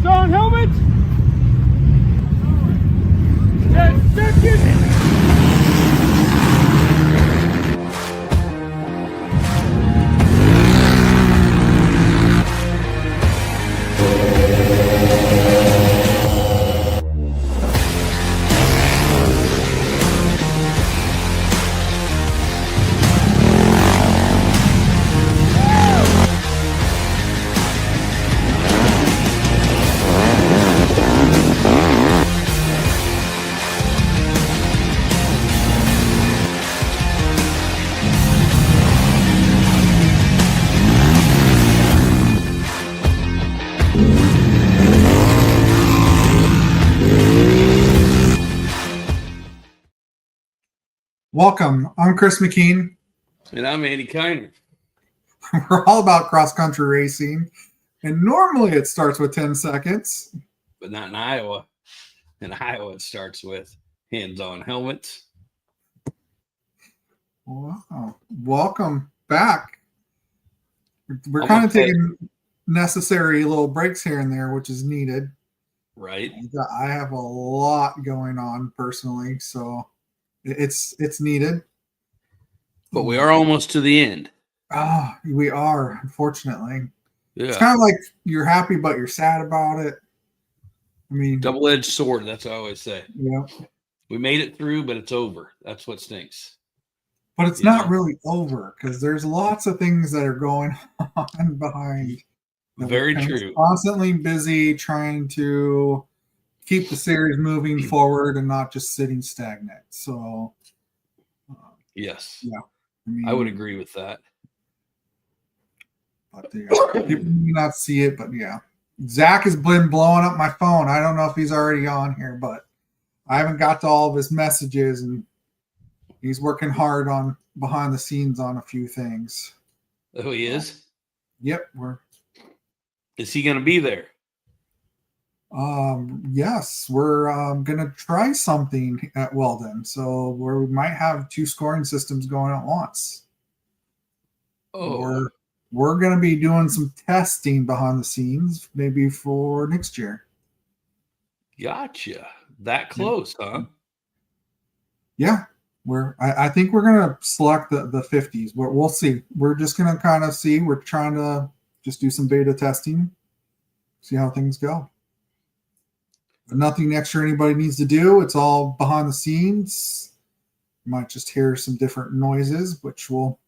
Hands on helmet. 10 seconds. Welcome. I'm Chris McKean. And I'm Andy Kiner. We're all about cross-country racing. And normally it starts with 10 seconds. But not in Iowa. In Iowa, it starts with hands-on helmets. Wow. Welcome back. We're kind of taking necessary little breaks here and there, which is needed. Right. I have a lot going on personally, so it's needed. But we are almost to the end. We are, unfortunately. Yeah. It's kind of like you're happy, but you're sad about it. I mean, double-edged sword, that's what I always say. Yeah. We made it through, but it's over. That's what stinks. But it's not really over because there's lots of things that are going on behind. Very true. Constantly busy trying to keep the series moving forward and not just sitting stagnant. So, yes. Yeah. I would agree with that. But people may not see it, but yeah. Zach has been blowing up my phone. I don't know if he's already on here, but I haven't got to all of his messages, and he's working hard on behind the scenes on a few things. Oh, he is? Yep. Is he going to be there? Yes, we're going to try something at Weldon. So we might have 2 scoring systems going at once. Oh. We're going to be doing some testing behind the scenes, maybe for next year. Gotcha. That close, huh? Yeah. I think we're going to select the 50s. We'll see. We're just going to kind of see. We're trying to just do some beta testing, see how things go. But nothing extra anybody needs to do. It's all behind the scenes. You might just hear some different noises, which we'll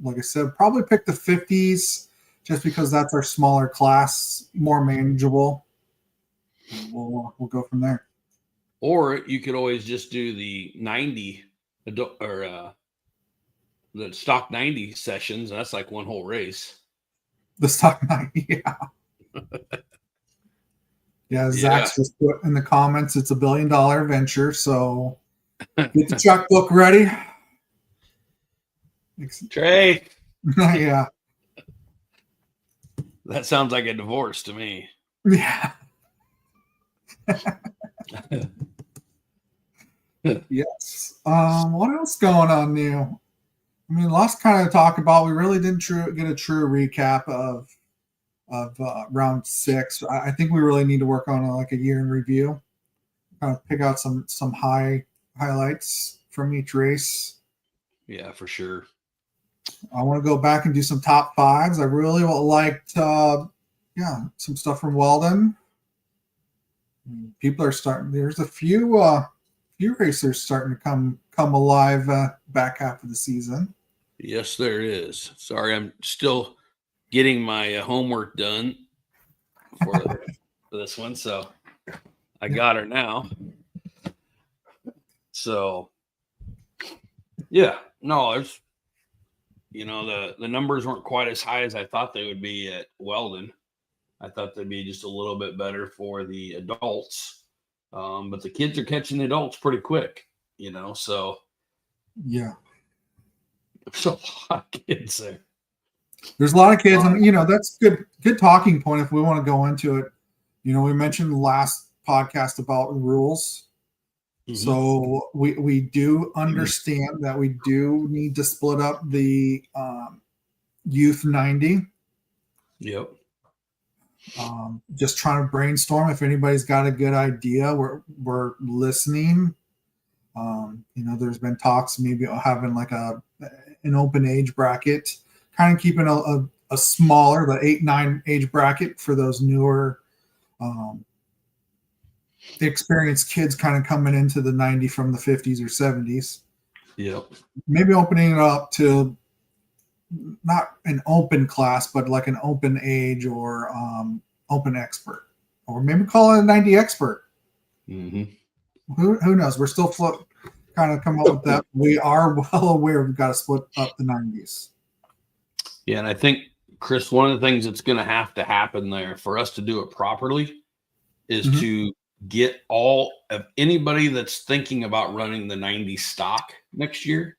like I said, probably pick the 50s just because that's our smaller class, more manageable. And we'll go from there. Or you could always just do the 90 or the stock 90 sessions. That's like one whole race. The stock 90, yeah. Yeah, Zach's just put in the comments, it's $1 billion venture, so get the checkbook ready. Trey. Yeah. That sounds like a divorce to me. Yeah. Yes. What else going on new? I mean, lots kind of talk about. We really didn't get a true recap of round 6. I think we really need to work on like a year in review. Kind of pick out some highlights from each race. Yeah, for sure. I want to go back and do some top 5s. I really liked, some stuff from Weldon. People are starting. There's a few racers starting to come alive back half of the season. Yes, there is. Sorry, I'm still getting my homework done for this one, so I got her now. So, yeah, no, it's the numbers weren't quite as high as I thought they would be at Weldon. I thought they'd be just a little bit better for the adults, but the kids are catching the adults pretty quick, so yeah, there's a lot of kids there. There's a lot of kids, and that's good talking point if we want to go into it. We mentioned last podcast about rules. Mm-hmm. So we do understand that we do need to split up the youth 90. Yep. Just trying to brainstorm. If anybody's got a good idea, we're listening. There's been talks maybe having like an open age bracket, kind of keeping a smaller, the 8-9 age bracket for those newer experienced kids kind of coming into the 90 from the 50s or 70s. Yep. Maybe opening it up to not an open class, but like an open age or open expert, or maybe call it a 90 expert. Mm-hmm. Who knows? We're still kind of come up with that. We are well aware we've got to split up the 90s. Yeah, and I think, Chris, one of the things that's going to have to happen there for us to do it properly is to get all of anybody that's thinking about running the 90 stock next year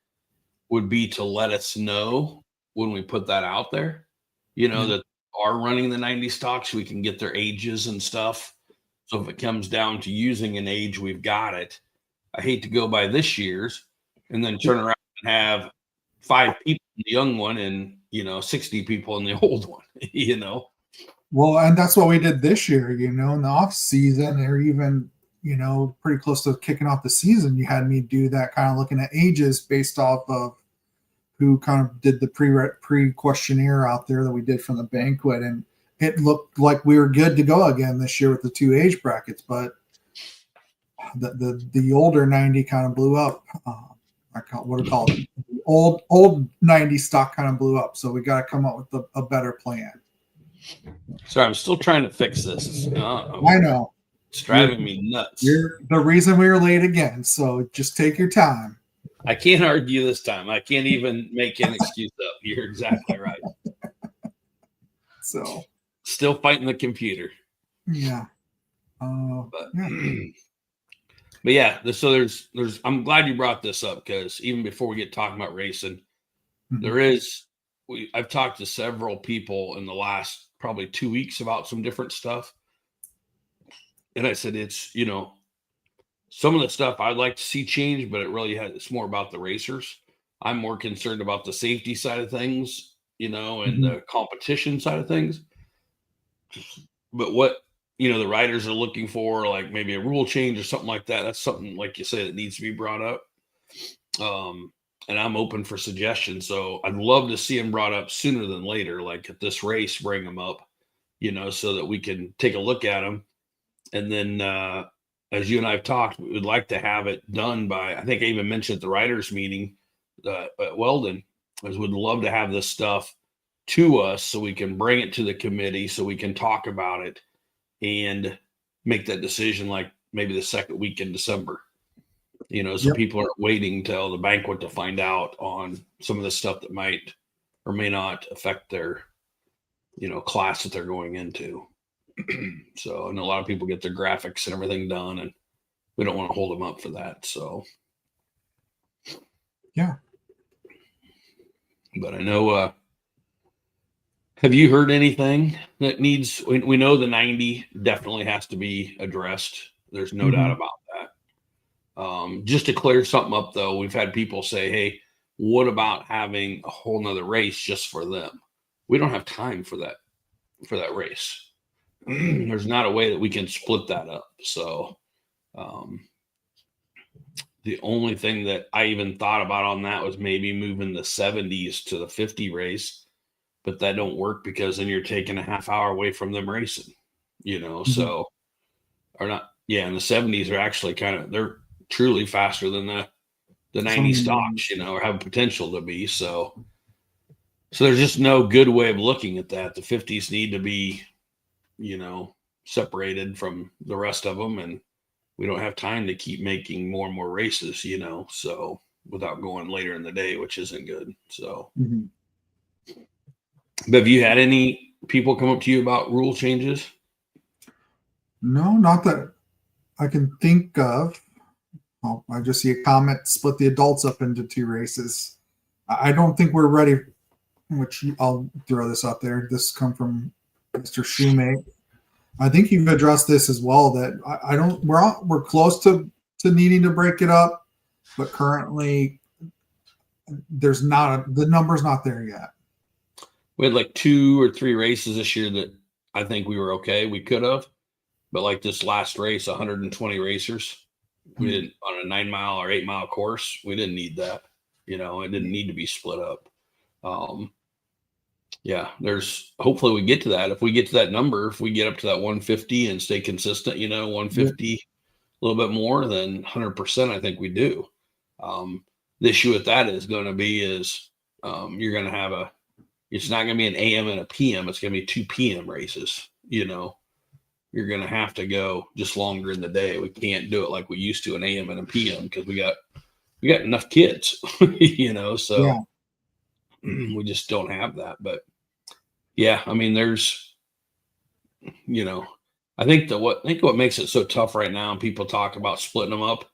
would be to let us know when we put that out there, that are running the 90 stocks, we can get their ages and stuff. So if it comes down to using an age, we've got it. I hate to go by this year's and then turn around and have 5 people in the young one and 60 people in the old one. Well, and that's what we did this year. In the off season, or even pretty close to kicking off the season, you had me do that, kind of looking at ages based off of who kind of did the pre questionnaire out there that we did from the banquet, and it looked like we were good to go again this year with the 2 age brackets, but the older 90 kind of blew up. What do you call it? Old 90 stock kind of blew up. So we got to come up with a better plan. Sorry, I'm still trying to fix this. I know. It's driving me nuts. You're the reason we were late again. So just take your time. I can't argue this time. I can't even make an excuse up. You're exactly right. So still fighting the computer. Yeah. But yeah, so there's I'm glad you brought this up, because even before we get talking about racing, I've talked to several people in the last probably 2 weeks about some different stuff. And I said, it's, some of the stuff I'd like to see change, but it's more about the racers. I'm more concerned about the safety side of things, and the competition side of things. But what, the riders are looking for, like maybe a rule change or something like that, that's something, like you said, that needs to be brought up. And I'm open for suggestions. So I'd love to see them brought up sooner than later, like at this race, bring them up, so that we can take a look at them. And then, as you and I have talked, we would like to have it done by, I think I even mentioned at the writers meeting at Weldon, is would love to have this stuff to us so we can bring it to the committee so we can talk about it and make that decision, like maybe the second week in December, so people aren't waiting till the banquet to find out on some of the stuff that might or may not affect their, class that they're going into. So, and a lot of people get their graphics and everything done, and we don't want to hold them up for that. So, yeah. But I know, have you heard anything that needs, we know the 90 definitely has to be addressed. There's no doubt about that. Just to clear something up though, we've had people say, hey, what about having a whole nother race just for them? We don't have time for that race. There's not a way that we can split that up. So the only thing that I even thought about on that was maybe moving the 70s to the 50 race, but that don't work because then you're taking a half hour away from them racing, so, or not. Yeah. And the 70s are actually they're truly faster than the 90 stocks, or have potential to be. So there's just no good way of looking at that. The 50s need to be, separated from the rest of them, and we don't have time to keep making more and more races, so without going later in the day, which isn't good. So, But have you had any people come up to you about rule changes? No, not that I can think of. Oh, I just see a comment, split the adults up into 2 races. I don't think we're ready, which I'll throw this out there. This come from Mr. Shoemake. I think you've addressed this as well, that we're close to needing to break it up, but currently the number's not there yet. We had like 2 or 3 races this year that I think we were okay. We could have, but like this last race, 120 racers, we didn't on a 9 mile or 8 mile course. We didn't need that. It didn't need to be split up. Yeah, hopefully we get to that. If we get to that number, if we get up to that 150 and stay consistent, 150, a little bit more than 100%, I think we do. The issue with that is going to be you're going to have it's not going to be an AM and a PM. It's going to be 2 PM races. You're going to have to go just longer in the day. We can't do it like we used to an AM and a PM because we got enough kids, so Yeah. we just don't have that. But yeah, I mean, there's, I think what makes it so tough right now, and people talk about splitting them up,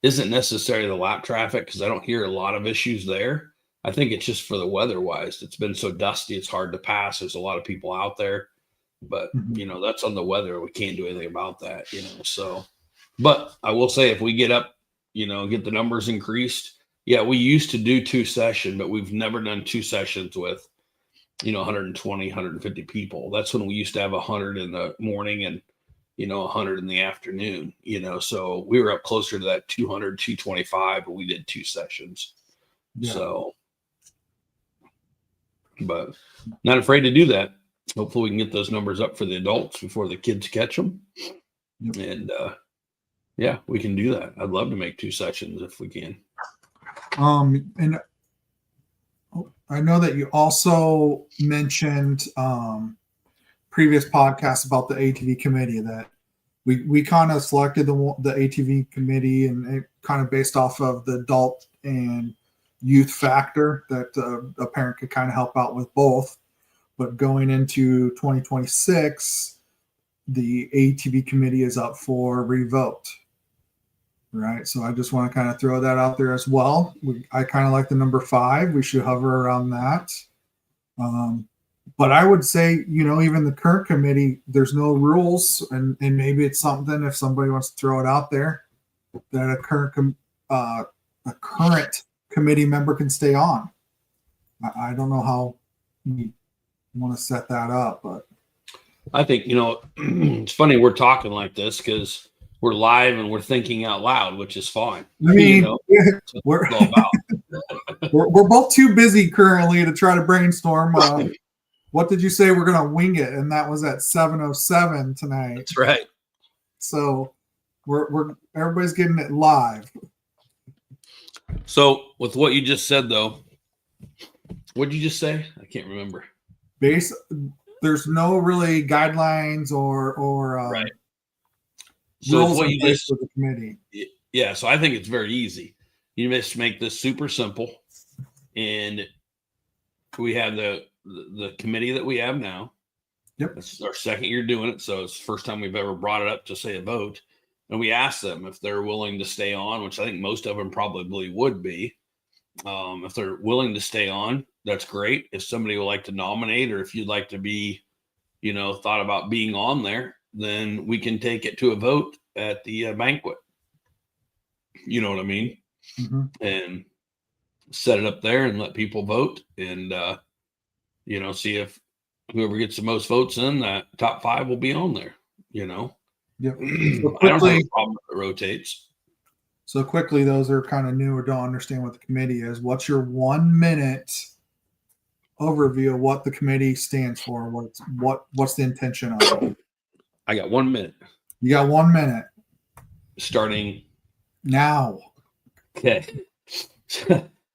isn't necessarily the lap traffic, because I don't hear a lot of issues there. I think it's just for the weather wise. It's been so dusty, it's hard to pass. There's a lot of people out there, but that's on the weather. We can't do anything about that, so. But I will say, if we get up, get the numbers increased. Yeah, we used to do 2 sessions, but we've never done 2 sessions with, 120, 150 people. That's when we used to have 100 in the morning and, 100 in the afternoon, so we were up closer to that 200, 225, but we did 2 sessions. Yeah. So, but not afraid to do that. Hopefully we can get those numbers up for the adults before the kids catch them. Yep. And, yeah, we can do that. I'd love to make 2 sessions if we can. And I know that you also mentioned previous podcasts about the ATV committee, that we kind of selected the ATV committee, and it kind of based off of the adult and youth factor, that a parent could kind of help out with both. But going into 2026, the ATV committee is up for revote. Right. So I just want to kind of throw that out there as well. I kind of like the number 5. We should hover around that. But I would say, even the current committee, there's no rules, and maybe it's something, if somebody wants to throw it out there, that a current committee member can stay on. I don't know how you want to set that up, but I think, it's funny we're talking like this because we're live and we're thinking out loud, which is fine. I mean, we're both too busy currently to try to brainstorm. What did you say? We're going to wing it, and that was at 7:07 tonight. That's right. So we're everybody's getting it live. So with what you just said, though, what did you just say? I can't remember. There's no really guidelines or right. So rules in place for the committee. Yeah, so I think it's very easy. You just make this super simple, and we have the committee that we have now. Yep, it's our 2nd year doing it, so it's the first time we've ever brought it up to say a vote. And we ask them if they're willing to stay on, which I think most of them probably would be. If they're willing to stay on, that's great. If somebody would like to nominate, or if you'd like to be, thought about being on there, then we can take it to a vote at the banquet. You know what I mean? Mm-hmm. And set it up there and let people vote, and see if whoever gets the most votes in, that top 5 will be on there. Yep. So I don't have a problem if it rotates. So quickly, those are kind of new or don't understand what the committee is. What's your 1-minute overview of what the committee stands for? What's the intention of it? I got 1 minute. You got 1 minute. Starting now. Okay.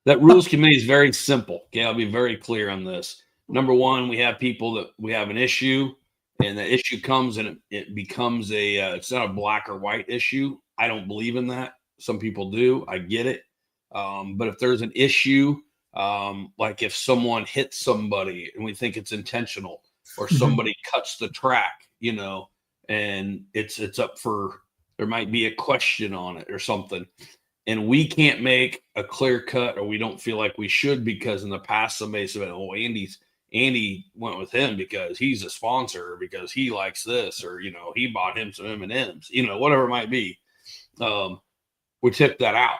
That rules committee is very simple. Okay, I'll be very clear on this. Number 1, we have people that we have an issue, and the issue comes and it becomes it's not a black or white issue. I don't believe in that. Some people do. I get it. But if there's an issue, like if someone hits somebody and we think it's intentional, or somebody cuts the track, and it's up for, there might be a question on it or something, and we can't make a clear cut, or we don't feel like we should, because in the past somebody said, "Oh, Andy went with him because he's a sponsor, or because he likes this, or he bought him some M&Ms," whatever it might be. We tip that out.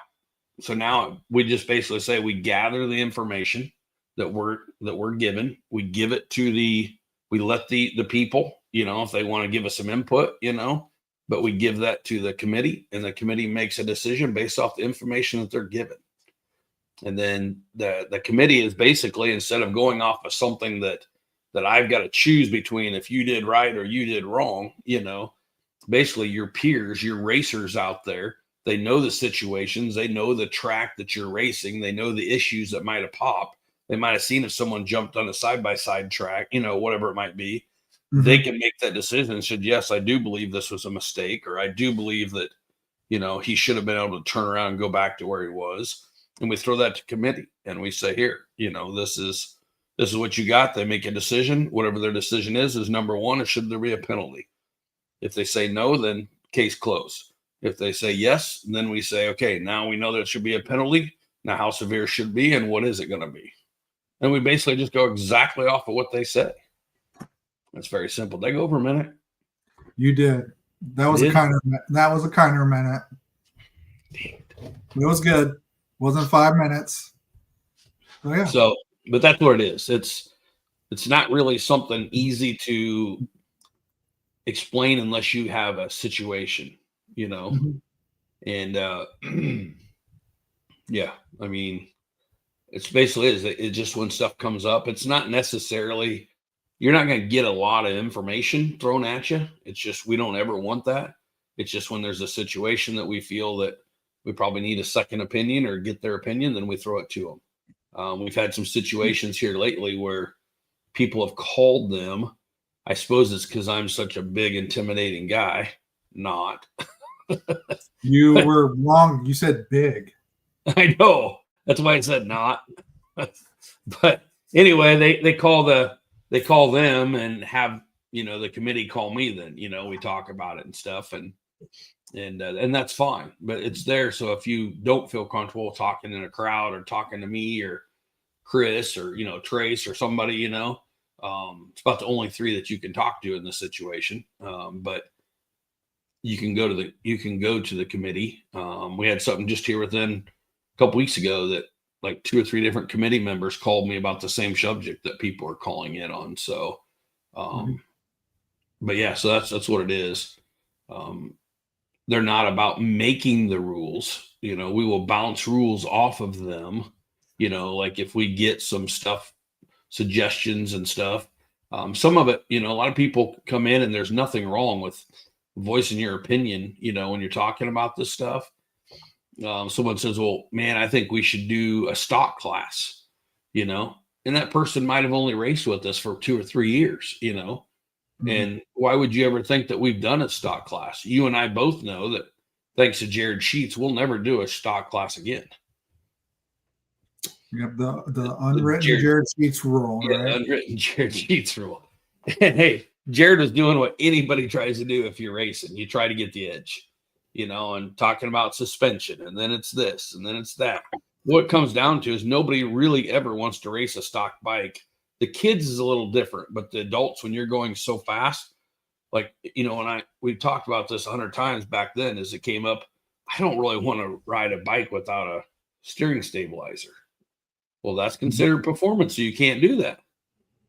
So now we just basically say we gather the information that we're given. We give it to we let the people, if they want to give us some input, but we give that to the committee, and the committee makes a decision based off the information that they're given. And then the committee is basically, instead of going off of something that I've got to choose between if you did right or you did wrong, basically your peers, your racers out there, they know the situations, they know the track that you're racing, they know the issues that might have popped. They might have seen if someone jumped on a side-by-side track, whatever it might be. Mm-hmm. They can make that decision and said, yes, I do believe this was a mistake, or I do believe that, he should have been able to turn around and go back to where he was. And we throw that to committee and we say, here, this is what you got. They make a decision. Whatever their decision is number one, or should there be a penalty? If they say no, then case closed. If they say yes, then we say, okay, now we know there should be a penalty. Now how severe should be and what is it going to be? And we basically just go exactly off of what they say. It's very simple. Did I go over a minute? You did. That was a kinder minute. It was good. Wasn't 5 minutes. Oh yeah. So, but that's what it is. It's not really something easy to explain unless you have a situation, Mm-hmm. And yeah, I mean, it's basically it's just when stuff comes up, it's not necessarily, you're not going to get a lot of information thrown at you. It's just, we don't ever want that. It's just when there's a situation that we feel that we probably need a second opinion or get their opinion, then we throw it to them. We've had some situations here lately where people have called them. I suppose it's because I'm such a big, intimidating guy. Not. You were wrong. You said big. I know. That's why I said not. But anyway, they call them and have, the committee call me then, we talk about it and stuff, and that's fine, but it's there. So if you don't feel comfortable talking in a crowd or talking to me or Chris or, Trace or somebody, it's about the only three that you can talk to in this situation. But you can go to the committee. We had something just here within a couple weeks ago that like 2 or 3 different committee members called me about the same subject that people are calling in on. So, but yeah, so that's what it is. They're not about making the rules. We will bounce rules off of them. Like if we get some stuff, suggestions and stuff, some of it, a lot of people come in and there's nothing wrong with voicing your opinion, when you're talking about this stuff. Someone says, well, man, I think we should do a stock class, and that person might have only raced with us for 2 or 3 years, Mm-hmm. And why would you ever think that we've done a stock class? You and I both know that thanks to Jared Sheets, we'll never do a stock class again. You have the unwritten Jared Sheets rule, yeah, right? Unwritten Jared Sheets rule. And hey, Jared is doing what anybody tries to do if you're racing. You try to get the edge, and talking about suspension, and then it's this, and then it's that. What it comes down to is nobody really ever wants to race a stock bike. The kids is a little different, but the adults, when you're going so fast, like, we've talked about this 100 times back then as it came up, I don't really want to ride a bike without a steering stabilizer. Well, that's considered performance, so you can't do that.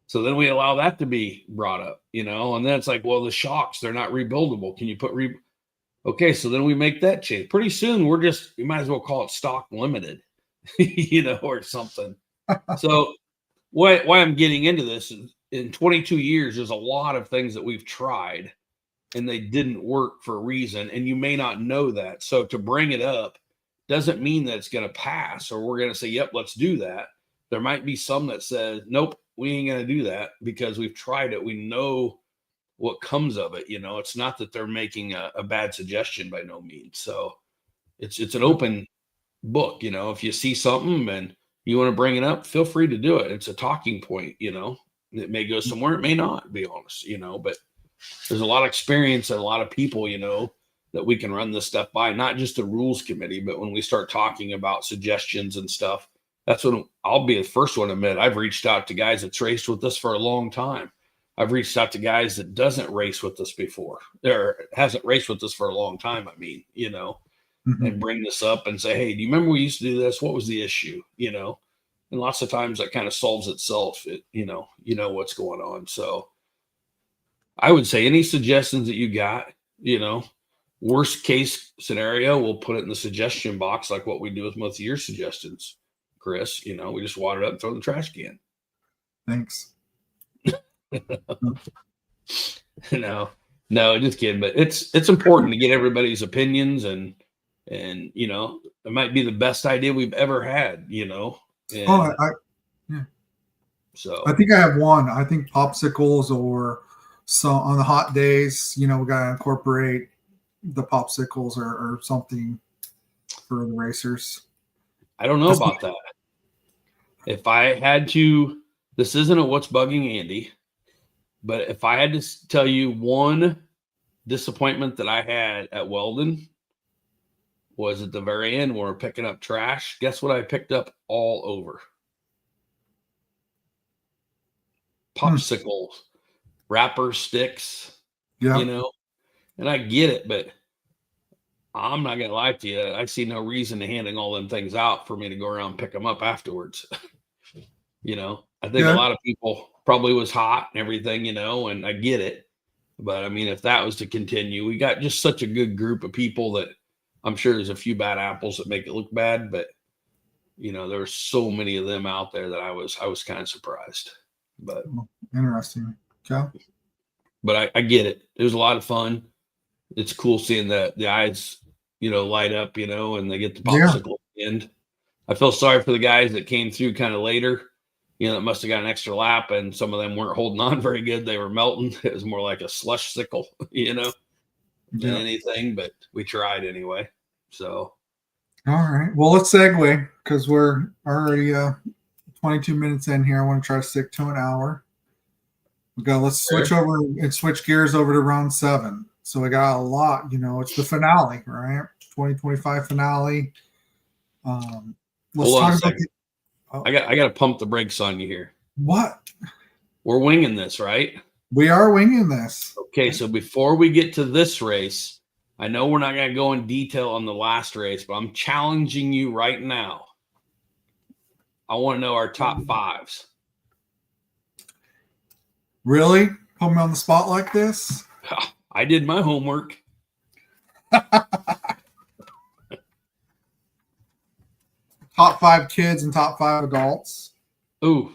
So then we allow that to be brought up, and then it's like, well, the shocks, they're not rebuildable. Can you put okay, so then we make that change. Pretty soon we might as well call it stock limited, or something. So why I'm getting into this is in 22 years, there's a lot of things that we've tried and they didn't work for a reason. And you may not know that. So to bring it up doesn't mean that it's going to pass or we're going to say, yep, let's do that. There might be some that says, nope, we ain't going to do that because we've tried it. We know what comes of it. It's not that they're making a bad suggestion by no means. So it's an open book. If you see something and you want to bring it up, feel free to do it. It's a talking point, it may go somewhere. It may not, to be honest, but there's a lot of experience and a lot of people, that we can run this stuff by, not just the rules committee, but when we start talking about suggestions and stuff, that's when I'll be the first one to admit I've reached out to guys that's raced with us for a long time. I've reached out to guys that doesn't race with us before or hasn't raced with us for a long time. And bring this up and say, hey, do you remember we used to do this? What was the issue? And lots of times that kind of solves itself. You know what's going on. So I would say any suggestions that you got, worst case scenario, we'll put it in the suggestion box, like what we do with most of your suggestions, Chris. We just water it up and throw it in the trash can. Thanks. No, just kidding. But it's important to get everybody's opinions, and it might be the best idea we've ever had. So I think I have one. I think popsicles, or so on the hot days, we gotta incorporate the popsicles or something for the racers. I don't know about that. If I had to, this isn't a what's bugging Andy, but if I had to tell you one disappointment that I had at Weldon, was at the very end when we're picking up trash. Guess what I picked up all over? Popsicles, wrapper sticks, Yeah. And I get it, but I'm not going to lie to you. I see no reason to handing all them things out for me to go around and pick them up afterwards. I think a lot of people probably was hot and everything, and I get it. But I mean, if that was to continue, we got just such a good group of people that I'm sure there's a few bad apples that make it look bad, but there were so many of them out there that I was kind of surprised. But interesting. Okay. But I get it. It was a lot of fun. It's cool seeing the eyes, light up, and they get the popsicle at the end. I feel sorry for the guys that came through kind of later, that must have got an extra lap, and some of them weren't holding on very good. They were melting. It was more like a slush sickle, than anything, but we tried anyway. So. All right. Well, let's segue because we're already 22 minutes in here. I want to try to stick to an hour. Let's switch over and switch gears over to round 7. So we got a lot, it's the finale, right? 2025 finale. Let's talk about I got to pump the brakes on you here. What? We're winging this, right? We are winging this. Okay, so before we get to this race, I know we're not going to go in detail on the last race, but I'm challenging you right now. I want to know our top 5s. Really? Put me on the spot like this? I did my homework. Top 5 kids and top 5 adults. Ooh,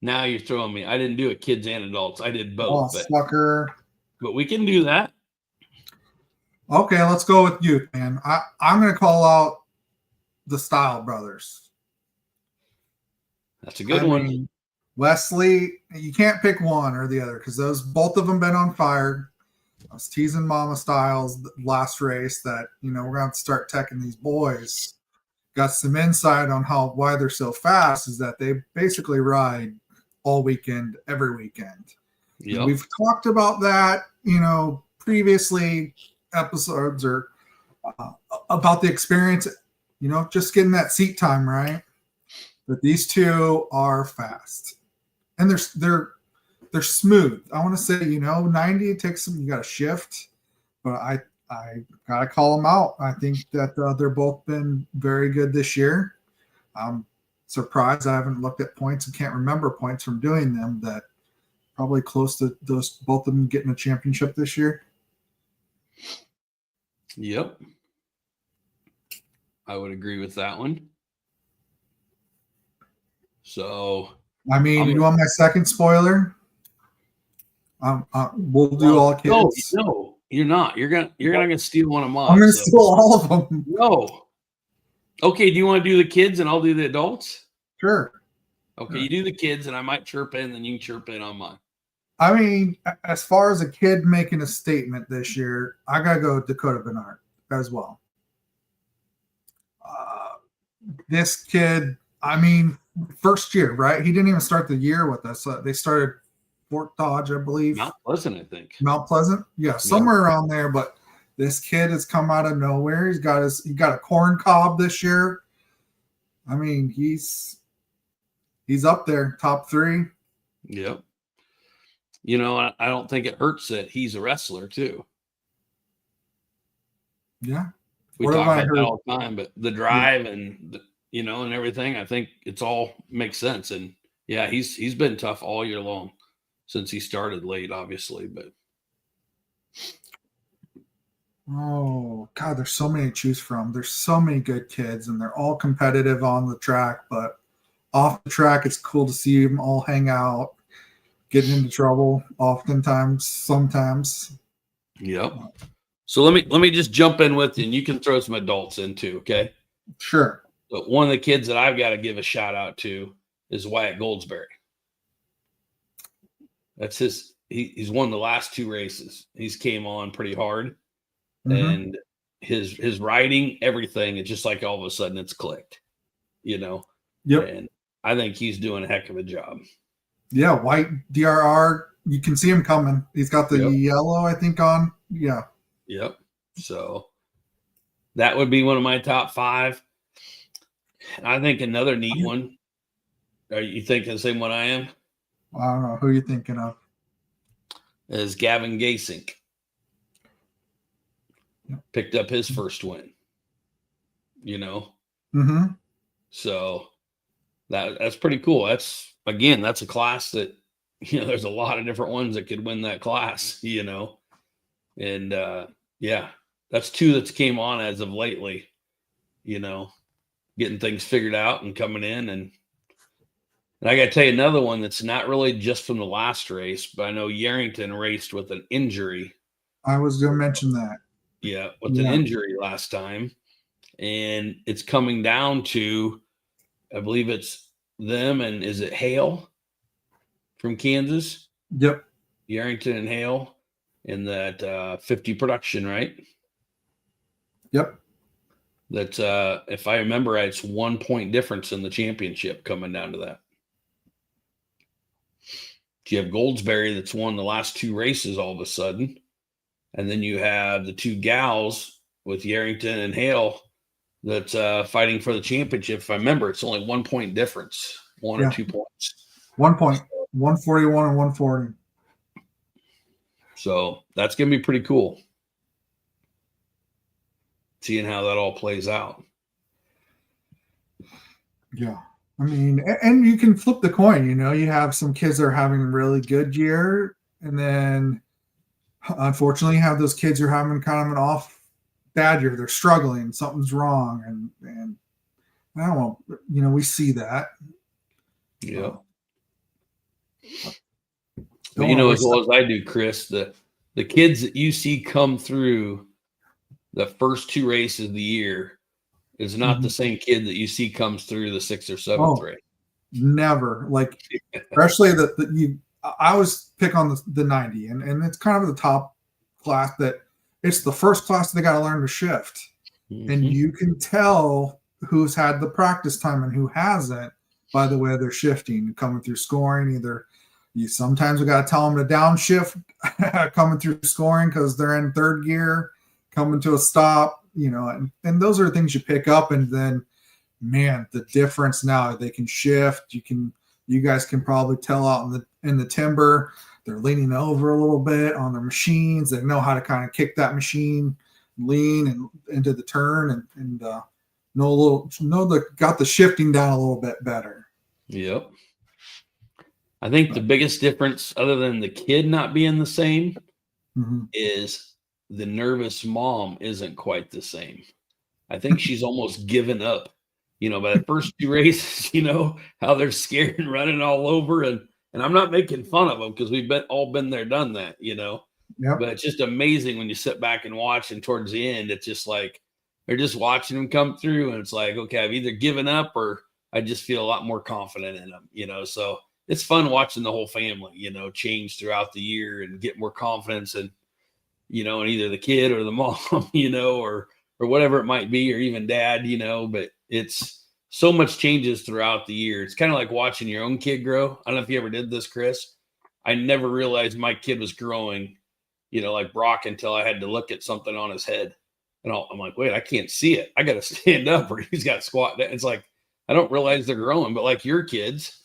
now you're throwing me. I didn't do it kids and adults. I did both. Sucker. But we can do that. Okay, let's go with youth, man. I'm going to call out the Style brothers. That's a good one. Mean, Wesley, you can't pick one or the other because both of them been on fire. I was teasing Mama Styles last race that, we're going to have to start teching these boys. Got some insight on why they're so fast is that they basically ride all weekend, every weekend. Yep. We've talked about that, previously episodes or about the experience, just getting that seat time right. But these two are fast, and they're smooth. I want to say, 90 it takes some. You got to shift, but I gotta call them out. I think that they're both been very good this year. I'm surprised I haven't looked at points and can't remember points from doing them. That probably close to both of them getting a championship this year. Yep. I would agree with that one. So, I mean, you want my second spoiler? We'll do all kids. No, you're not. You're gonna steal one of mine. I'm gonna steal all of them. No. Okay. Do you want to do the kids and I'll do the adults? Sure. Okay. Sure. You do the kids and I might chirp in, then you can chirp in on mine. I mean, as far as a kid making a statement this year, I gotta go Dakota Bernard as well. This kid, I mean, first year, right? He didn't even start the year with us. They started Fort Dodge, I believe. Mount Pleasant, I think. Mount Pleasant, yeah, somewhere around there. But this kid has come out of nowhere. He got a corn cob this year. I mean, he's up there, top 3. Yep. I don't think it hurts that he's a wrestler too. Yeah. We talk about that all the time, but the drive and and everything, I think it's all makes sense. And yeah, he's been tough all year long since he started late, obviously. But Oh God, there's so many to choose from. There's so many good kids, and they're all competitive on the track. But off the track, it's cool to see them all hang out, getting into trouble. Oftentimes, sometimes. Yep. So let me just jump in with you, and you can throw some adults in too. Okay. Sure. But one of the kids that I've got to give a shout out to is Wyatt Goldsberry. That's his. He's won the last 2 races. He's came on pretty hard, and his riding, everything. It's just like all of a sudden it's clicked, Yep. And I think he's doing a heck of a job. Yeah, white DRR. You can see him coming. He's got the yellow, I think, on. Yeah. Yep. So that would be one of my top 5. I think another neat one. Are you thinking the same one I am? I don't know. Who are you thinking of? Is Gavin Gasink. Yep. Picked up his first win. So that's pretty cool. That's a class that, there's a lot of different ones that could win that class, and that's 2 that's came on as of lately, getting things figured out and coming in. And I got to tell you another one that's not really just from the last race, but I know Yarrington raced with an injury. I was going to mention that. Yeah, with an injury last time. And it's coming down to, I believe it's them, and is it Hale from Kansas? Yep. Yarrington and Hale in that 50 production, right? Yep. That's if I remember right, it's 1 point difference in the championship coming down to that. You have Goldsberry that's won the last 2 races all of a sudden. And then you have the 2 gals with Yarrington and Hale that's fighting for the championship. If I remember, it's only 1 point difference, 1 or 2 points. 1 point, 141 and 140. So that's going to be pretty cool. Seeing how that all plays out. Yeah. I mean, and you can flip the coin, you have some kids that are having a really good year, and then unfortunately you have those kids who are having kind of an off bad year. They're struggling, something's wrong, and I don't know, we see that. Yeah. But as well as I do, Chris, the kids that you see come through the first 2 races of the year is not the same kid that you see comes through the 6th or 7th race. Never. Like, especially I always pick on the 90, and it's kind of the top class that it's the first class they got to learn to shift. And you can tell who's had the practice time and who hasn't by the way they're shifting, coming through scoring. Either sometimes we got to tell them to downshift coming through scoring because they're in 3rd gear, coming to a stop, and those are things you pick up. And then, man, the difference now, they can shift. You guys can probably tell out in the timber, they're leaning over a little bit on their machines. They know how to kind of kick that machine, lean and into the turn, and got the shifting down a little bit better. Yep. I think the biggest difference, other than the kid not being the same, is the nervous mom isn't quite the same. I think she's almost given up, by the first 2 races, how they're scared and running all over. And I'm not making fun of them because we've all been there, done that, Yep. But it's just amazing when you sit back and watch, and towards the end, it's just like, they're just watching them come through. And it's like, okay, I've either given up or I just feel a lot more confident in them, so it's fun watching the whole family, change throughout the year and get more confidence and, in either the kid or the mom, or whatever it might be, or even dad, but it's so much changes throughout the year. It's kind of like watching your own kid grow. I don't know if you ever did this, Chris. I never realized my kid was growing, like Brock, until I had to look at something on his head. And I'm like, wait, I can't see it. I got to stand up, or he's got squat down. It's like, I don't realize they're growing, but like your kids,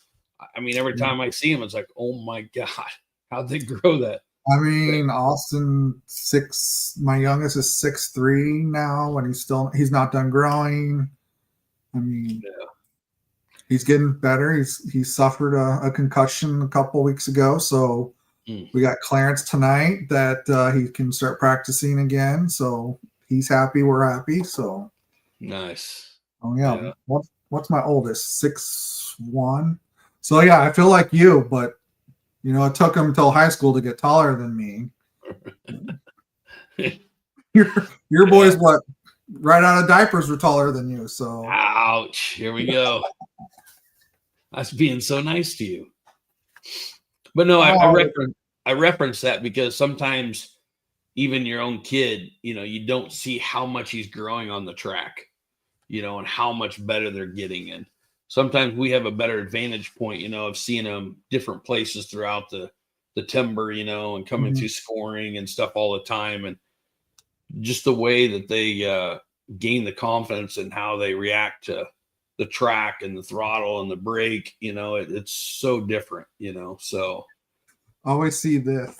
I mean, every time I see them, it's like, oh my God, how'd they grow that? I mean, Austin my youngest is 6'3" now, and he's not done growing. I mean, he's getting better. He suffered a concussion a couple weeks ago, so We got Clarence tonight that he can start practicing again. So he's happy. We're happy. So Nice. oh yeah. What's my oldest? 6'1". So yeah, I feel like you, but it took him until high school to get taller than me. Your boys, what? Right out of diapers were taller than you. So ouch. Here we go. That's being so nice to you. But no, I reference that because sometimes even your own kid, you don't see how much he's growing on the track, and how much better they're getting in. Sometimes we have a better advantage point, of seeing them different places throughout the timber, and coming through scoring and stuff all the time. And just the way that they gain the confidence and how they react to the track and the throttle and the brake, it's so different, so. Always see this.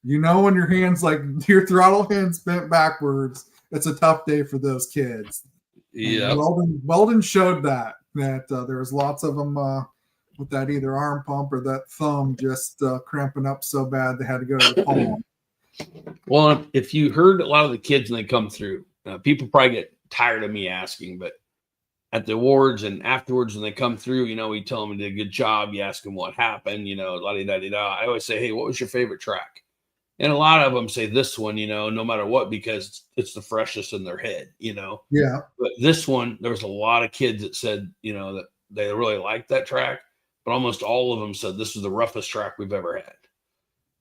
When your hands, like your throttle hands bent backwards, it's a tough day for those kids. Yeah. Weldon showed that there was lots of them with that either arm pump or that thumb just cramping up so bad they had to go to the palm. Well, if you heard a lot of the kids when they come through, people probably get tired of me asking, but at the awards and afterwards when they come through, we tell them they did a good job. You ask them what happened, la-di-da-di-da. I always say, hey, what was your favorite track? And a lot of them say this one, no matter what, because it's the freshest in their head, Yeah. But this one, there was a lot of kids that said, that they really liked that track, but almost all of them said this is the roughest track we've ever had.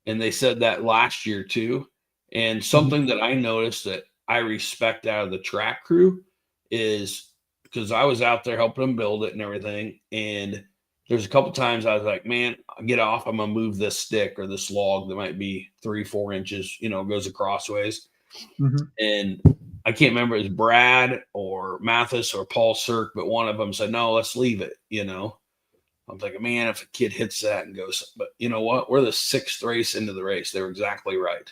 And they said that last year too. And something that I noticed that I respect out of the track crew is because I was out there helping them build it and everything. And there's a couple times I was like, man, I'll get off. I'm going to move this stick or this log that might be 3-4 inches, goes across ways. And I can't remember if it was Brad or Mathis or Paul Cirque, but one of them said, no, let's leave it. I'm thinking, man, if a kid hits that and goes, but you know what? We're the 6th race into the race. They were exactly right.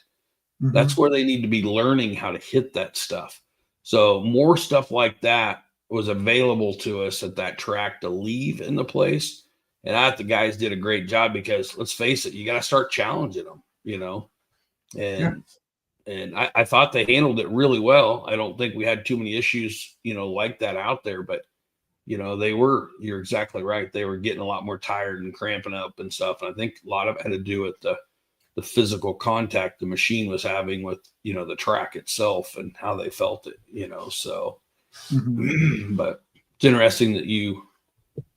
That's where they need to be learning how to hit that stuff. So more stuff like that was available to us at that track to leave in the place. And I thought the guys did a great job because let's face it, you got to start challenging them, and I thought they handled it really well. I don't think we had too many issues, like that out there, but you're exactly right. They were getting a lot more tired and cramping up and stuff. And I think a lot of it had to do with the physical contact the machine was having with, the track itself and how they felt it, so. But it's interesting that you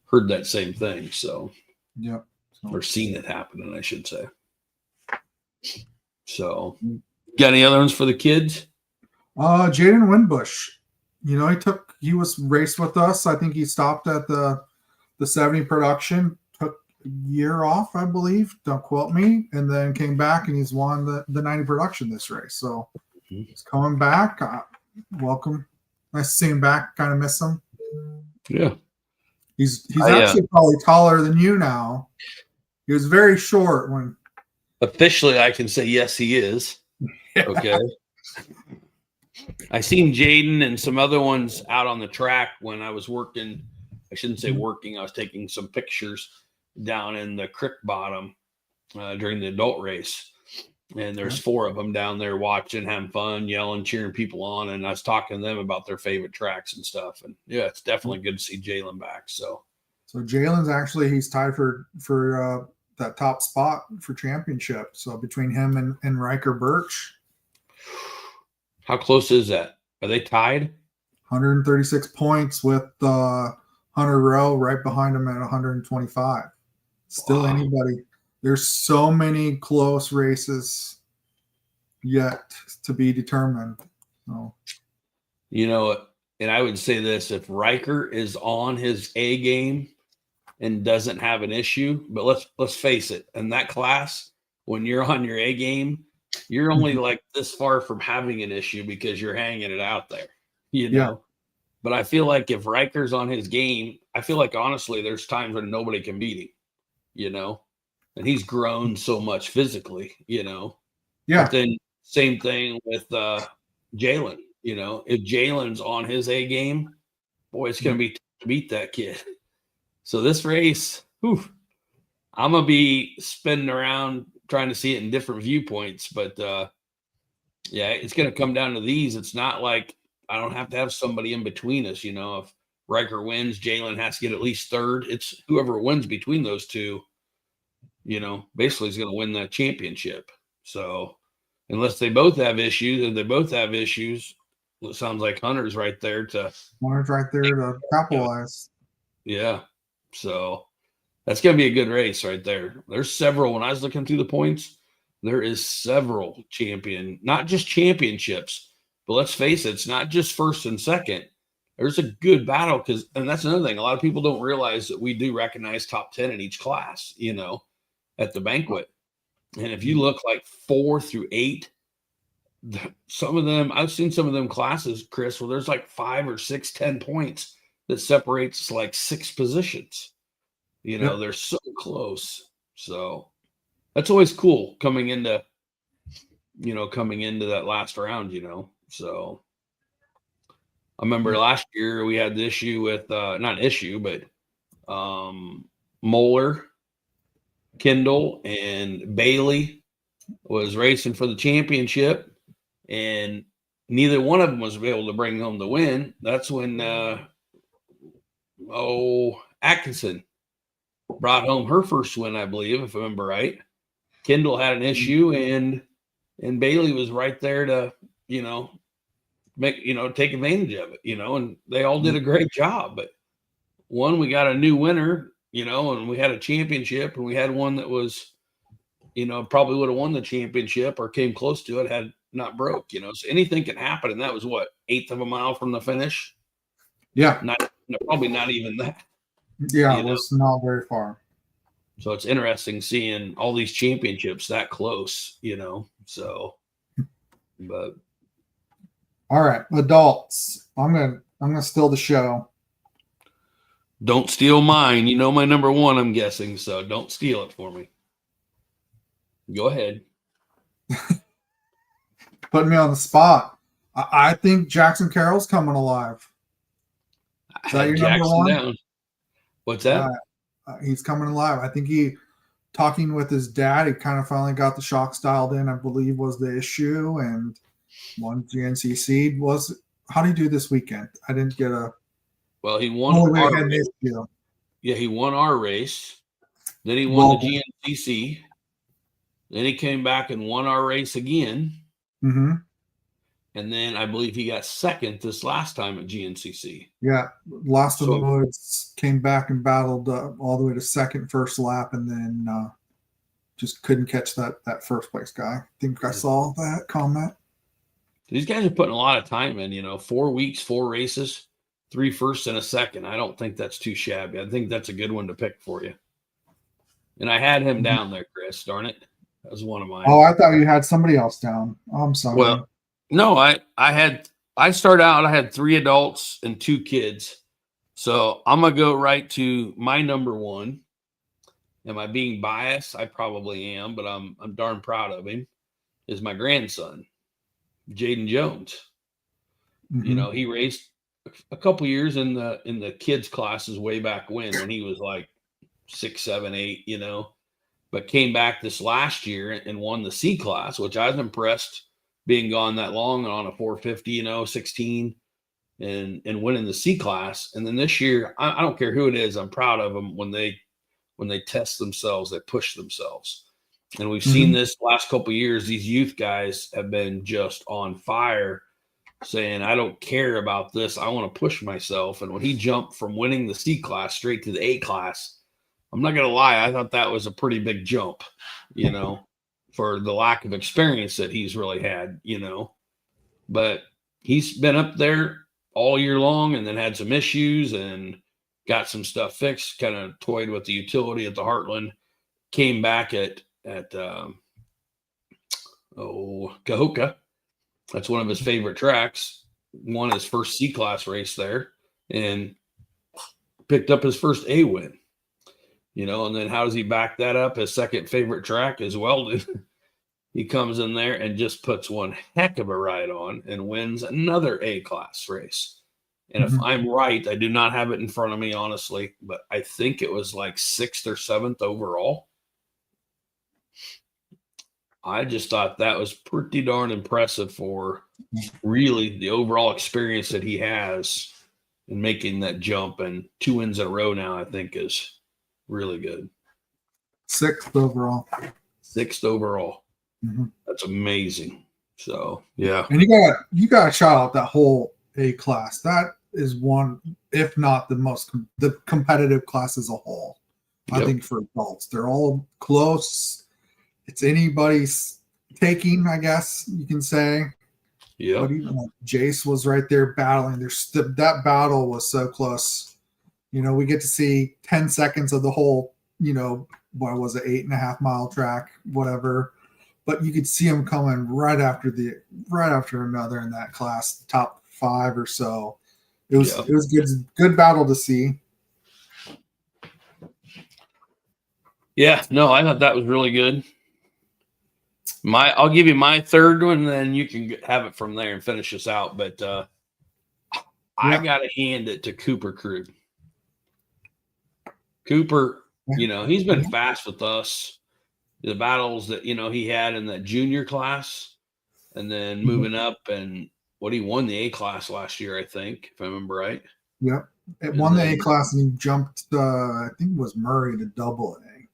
heard that same thing. So, yeah, or seen it happening, I should say. So, got any other ones for the kids? Jaden Winbush, he was raced with us. I think he stopped at the 70 production, took a year off, I believe. Don't quote me, and then came back and he's won the 90 production this race. So he's coming back. Welcome. Nice to see him back. Kind of miss him. Yeah. He's actually probably taller than you now. He was very short when. Officially, I can say yes, he is. Okay. I seen Jaden and some other ones out on the track when I was working. I shouldn't say working. I was taking some pictures down in the creek bottom during the adult race. And there's 4 of them down there watching, having fun, yelling, cheering people on. And I was talking to them about their favorite tracks and stuff. And yeah, it's definitely good to see Jalen back. So Jalen's actually, he's tied for that top spot for championship. So between him and Riker Birch. How close is that? Are they tied? 136 points with Hunter Rowe right behind him at 125. Still anybody. There's so many close races yet to be determined. So. And I would say this, if Riker is on his A game and doesn't have an issue, but let's face it, in that class, when you're on your A game, you're only like this far from having an issue because you're hanging it out there, Yeah. But I feel like if Riker's on his game, I feel like honestly, there's times when nobody can beat him, and he's grown so much physically, Yeah. But then same thing with Jalen, if Jalen's on his A game, boy, it's going to be tough to beat that kid. So this race, I'm going to be spinning around trying to see it in different viewpoints. But yeah, it's going to come down to these. It's not like I don't have to have somebody in between us. You know, if Riker wins, Jalen has to get at least third. It's whoever wins between those two, you know, basically is going to win that championship. So unless they both have issues, it sounds like Hunter's right there to capitalize. Yeah. So that's going to be a good race right there. There's several. When I was looking through the points, there is several not just championships, but let's face it, it's not just first and second. There's a good battle and that's another thing. A lot of people don't realize that we do recognize top 10 in each class, you know, at the banquet. And if you look like 4 through 8, some of them, I've seen some of them classes, Chris, where there's like 5 or 6, 10 points that separates like 6 positions. You know, they're so close. So that's always cool coming into that last round, you know. So I remember last year we had the issue with not an issue, but Moeller, Kendall, and Bailey was racing for the championship, and neither one of them was able to bring home the win. That's when Atkinson brought home her first win, I believe, if I remember right. Kendall had an issue, and Bailey was right there to, you know, take advantage of it, you know, and they all did a great job. But we got a new winner, you know, and we had a championship, and we had one that was, you know, probably would have won the championship or came close to it had not broke, you know. So anything can happen, and that was what, 1/8 of a mile from the finish. Yeah, probably not even that. Yeah, it was not very far. So it's interesting seeing all these championships that close, you know. So, but all right, adults. I'm gonna steal the show. Don't steal mine. You know my number one, I'm guessing. So don't steal it for me. Go ahead. Putting me on the spot. I think Jackson Carroll's coming alive. Is that your Jackson number one? Down. What's that? He's coming alive. I think talking with his dad, he kind of finally got the shocks dialed in, I believe was the issue, and won GNCC. How did he do this weekend? I didn't get a. Well, he won our race. Issue. Yeah, he won our race. Then he won the GNCC. Then he came back and won our race again. Mm-hmm. And then I believe he got second this last time at GNCC. Yeah, lost in the woods, came back and battled all the way to second, first lap, and then just couldn't catch that first place guy. I think I saw that comment. These guys are putting a lot of time in, you know, 4 weeks, 4 races, 3 firsts and a second. I don't think that's too shabby. I think that's a good one to pick for you. And I had him down there, Chris, darn it. That was one of mine. Oh, I thought you had somebody else down. Oh, I'm sorry. Well, no, I started out, I had 3 adults and 2 kids. So I'm going to go right to my number one. Am I being biased? I probably am, but I'm darn proud of him. Is my grandson, Jaden Jones. Mm-hmm. You know, he raced a couple years in the kids classes way back when he was like 6, 7, 8, you know, but came back this last year and won the C class, which I was impressed being gone that long on a 450, you know, 16 and winning the C class. And then this year, I don't care who it is. I'm proud of them when they test themselves, they push themselves. And we've seen this last couple of years. These youth guys have been just on fire saying, I don't care about this. I want to push myself. And when he jumped from winning the C class straight to the A class, I'm not going to lie. I thought that was a pretty big jump, you know, for the lack of experience that he's really had, you know, but he's been up there all year long and then had some issues and got some stuff fixed, kind of toyed with the utility at the Heartland, came back at Cahokia. That's one of his favorite tracks. Won his first C-class race there and picked up his first A win. You know, and then how does he back that up? His second favorite track is Weldon. He comes in there and just puts one heck of a ride on and wins another A-class race. And if I'm right, I do not have it in front of me, honestly, but I think it was like 6th or 7th overall. I just thought that was pretty darn impressive for really the overall experience that he has in making that jump. And 2 wins in a row now, I think, is really good. 6th overall. 6th overall. Mhm. That's amazing. So yeah, And you got to shout out that whole A class. That is one, if not the competitive class as a whole. I Yep. think for adults, they're all close. It's anybody's taking, I guess you can say. yeah, But even like Jace was right there battling. That battle was so close. We get to see 10 seconds of the whole, what was it, 8.5 mile track, whatever. But you could see him coming right after another in that class, top 5 or so. It was good battle to see. yeah. No, I thought that was really good. I'll give you my third one, and then you can have it from there and finish us out. But I got to hand it to Cooper Krug. Cooper, he's been fast with us. The battles that he had in that junior class, and then moving up, and he won the A class last year, I think, if I remember right. Yep, it won the A class, and he jumped. I think it was Murray to double A, if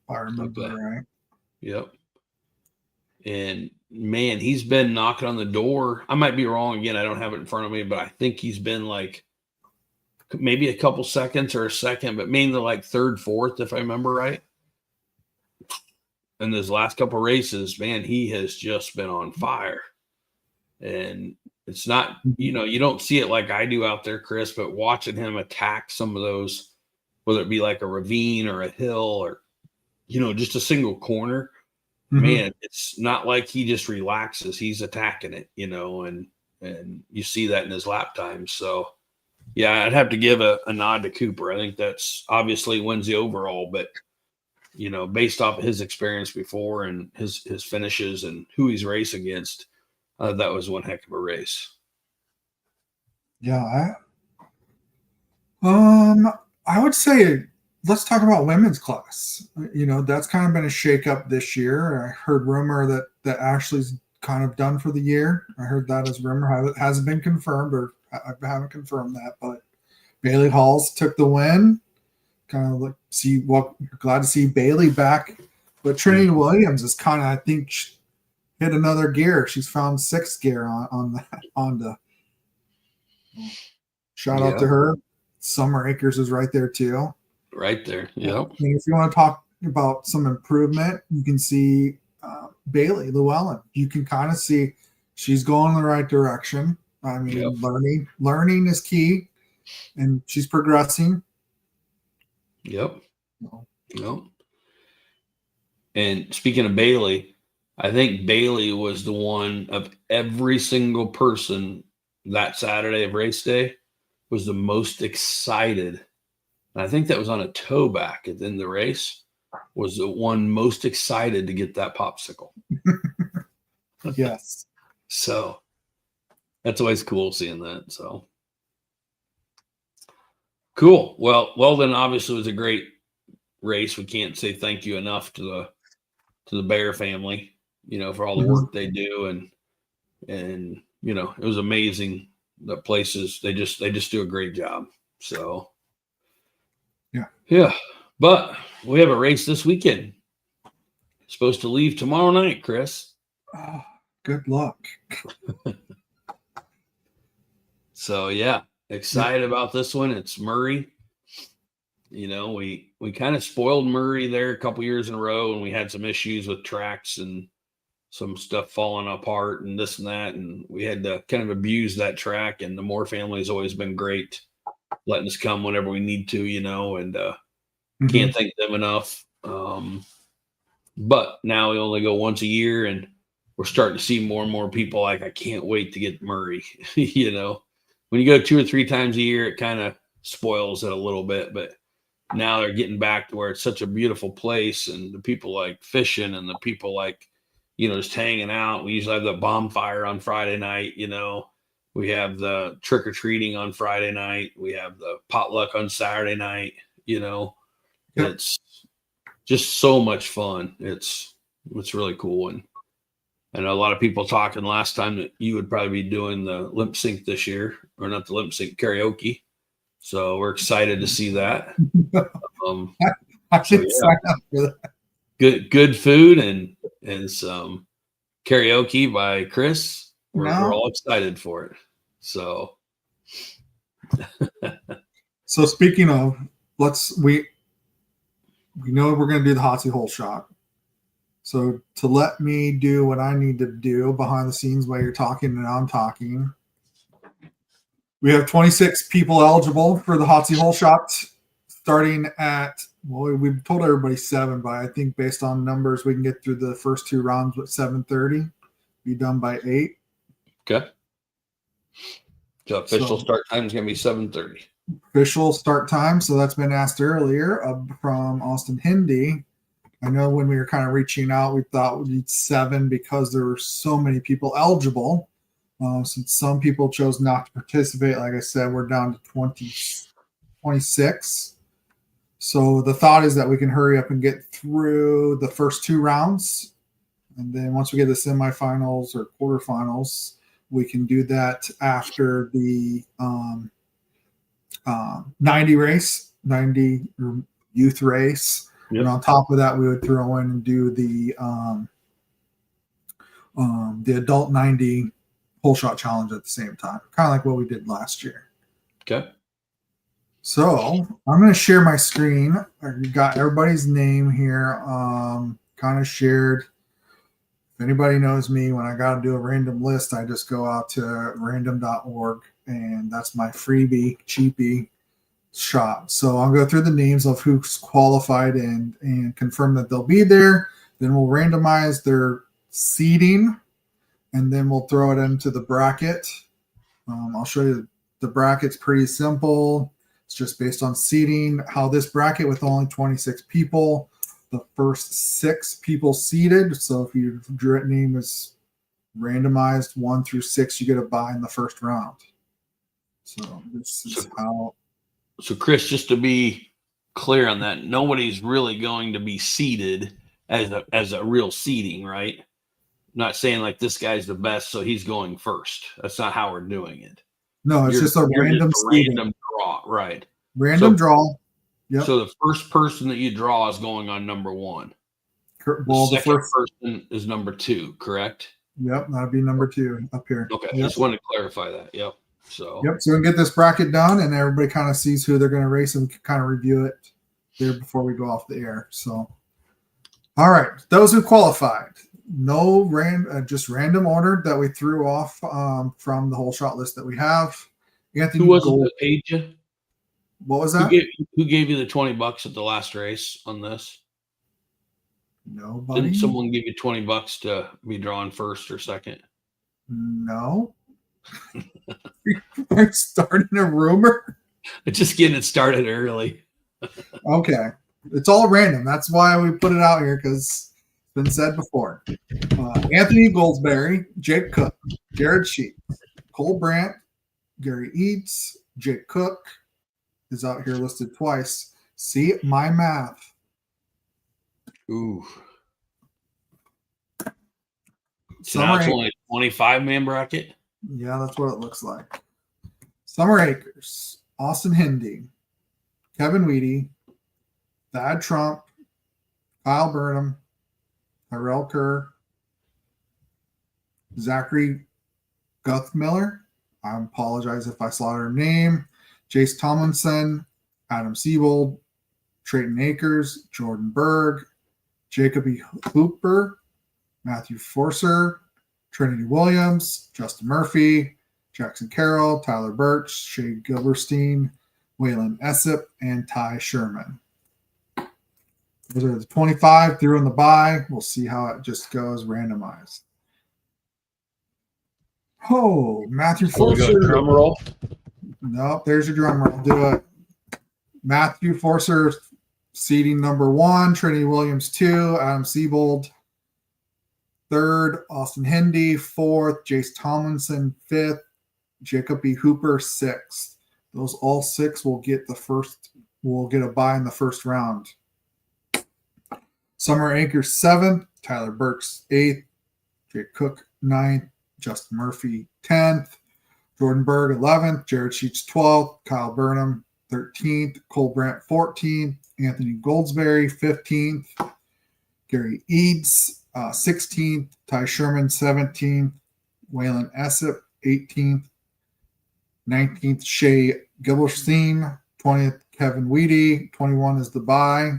I remember right. Yep. And man, he's been knocking on the door. I might be wrong again. I don't have it in front of me, but I think he's been like maybe a couple seconds or a second, but mainly like 3rd, 4th, if I remember right. In those last couple races, man, he has just been on fire. And it's not, you don't see it like I do out there, Chris, but watching him attack some of those, whether it be like a ravine or a hill or, just a single corner, man, it's not like he just relaxes. He's attacking it, and you see that in his lap times. So, yeah, I'd have to give a nod to Cooper. I think that's obviously wins the overall, but, based off of his experience before and his finishes and who he's raced against, that was one heck of a race. Yeah, I would say let's talk about women's class. That's kind of been a shakeup this year. I heard rumor that Ashley's kind of done for the year. I heard that as rumor. It hasn't been confirmed, or I haven't confirmed that. But Bailey Halls took the win. Kind of glad to see Bailey back. But Trinity Williams is kind of, I think, hit another gear. She's found 6th gear on the Honda. Shout out to her. Summer Akers is right there too. Right there. Yeah. And if you want to talk about some improvement, you can see Bailey Llewellyn. You can kind of see she's going in the right direction. I mean, learning is key, and she's progressing. Yep. And speaking of Bailey, I think Bailey was the one of every single person that Saturday of race day was the most excited. And I think that was on a toe back at the end of the race, was the one most excited to get that popsicle. Yes. So that's always cool seeing that. So cool. Well, then obviously it was a great race. We can't say thank you enough to the Bear family, for all the work they do. And, it was amazing. The places, they just do a great job. So yeah. But we have a race this weekend. Supposed to leave tomorrow night, Chris. Oh, good luck. So yeah, excited about this one. It's Murray. We kind of spoiled Murray there a couple years in a row, and we had some issues with tracks and some stuff falling apart and this and that, and we had to kind of abuse that track. And the Moore family has always been great, letting us come whenever we need to, and can't thank them enough. But now we only go once a year, and we're starting to see more and more people like, I can't wait to get Murray. When you go 2 or 3 times a year, it kind of spoils it a little bit, but now they're getting back to where it's such a beautiful place, and the people like fishing, and the people like, just hanging out. We usually have the bonfire on Friday night. We have the trick or treating on Friday night. We have the potluck on Saturday night. It's just so much fun. It's really cool. And I know a lot of people talking last time that you would probably be doing the lip sync this year, or not the lip sync, karaoke. So we're excited to see that. I So, should sign up for that. good food and some karaoke by Chris. We're all excited for it. So So speaking of, we know we're going to do the Hotsy Hole Shot. So to let me do what I need to do behind the scenes while you're talking and I'm talking, we have 26 people eligible for the Hotsy Hole Shot, starting at, well, we've told everybody 7, but I think based on numbers, we can get through the first 2 rounds with 7:30, be done by 8. okay. So official start time is going to be 7:30. Official start time. So that's been asked earlier from Austin Hindi. I know when we were kind of reaching out, we thought we'd need 7 because there were so many people eligible. Since some people chose not to participate, like I said, we're down to 26. So the thought is that we can hurry up and get through the first 2 rounds. And then once we get to semifinals or quarterfinals, we can do that after the 90 youth race. Yep. And on top of that, we would throw in and do the adult 90 hole shot challenge at the same time, kind of like what we did last year. Okay. So I'm going to share my screen. I got everybody's name here, kind of shared. If anybody knows me, when I got to do a random list, I just go out to random.org, and that's my freebie, cheapie shot. So I'll go through the names of who's qualified and confirm that they'll be there. Then we'll randomize their seeding, and then we'll throw it into the bracket. I'll show you the bracket's pretty simple. It's just based on seeding. How this bracket with only 26 people, the first 6 people seeded. So if your name is randomized 1 through 6, you get a bye in the first round. So this is how. So Chris, just to be clear on that, nobody's really going to be seeded as a real seeding, right? I'm not saying like this guy's the best, so he's going first. That's not how we're doing it. No, it's just a random draw, right? Random draw. Yep. So the first person that you draw is going on number 1. Well, the second person is number 2, correct? Yep, that'd be number 2 up here. Okay, yep. Just wanted to clarify that. Yep. So we can get this bracket done, and everybody kind of sees who they're going to race, and we can kind of review it there before we go off the air. So, all right, those who qualified, just random order that we threw off from the whole shot list that we have. Anthony, who was it that paid you? What was that? Who gave you the $20 at the last race on this? Nobody. Didn't someone give you $20 to be drawn first or second? No. Are starting a rumor? Just getting it started early. Okay. It's all random. That's why we put it out here, because it's been said before. Anthony Goldsberry, Jake Cook, Jared Sheep, Cole Brandt, Gary Eads, Jake Cook is out here listed twice. See my math. Ooh. So now it's only a 25-man bracket? Yeah, that's what it looks like. Summer Akers, Austin Hindi, Kevin Weedy, Thad Trump, Kyle Burnham, Tyrell Kerr, Zachary Guthmiller. I apologize if I slaughtered her name. Jace Tomlinson, Adam Siebold, Trayton Akers, Jordan Berg, Jacob E. Hooper, Matthew Forser, Trinity Williams, Justin Murphy, Jackson Carroll, Tyler Birch, Shay Gilberstein, Waylon Essip, and Ty Sherman. Those are the 25 through in the bye. We'll see how it just goes randomized. Oh, Matthew Forser. Drum roll. Nope, there's your drum roll. Do it. Matthew Forser, seeding number 1, Trinity Williams 2, Adam Siebold 3rd, Austin Hindi 4th, Jace Tomlinson 5th, Jacob E. Hooper 6th. Those all 6 will get a bye in the first round. Summer Akers 7th, Tyler Burks 8th, Jake Cook 9th, Justin Murphy 10th, Jordan Berg 11th, Jared Sheets 12th, Kyle Burnham 13th, Cole Brandt 14th, Anthony Goldsberry 15th, Gary Eads 16th, Ty Sherman 17th, Waylon Essep 18th, 19th, Shea Gilberstein, 20th, Kevin Weedy, 21 is the bye,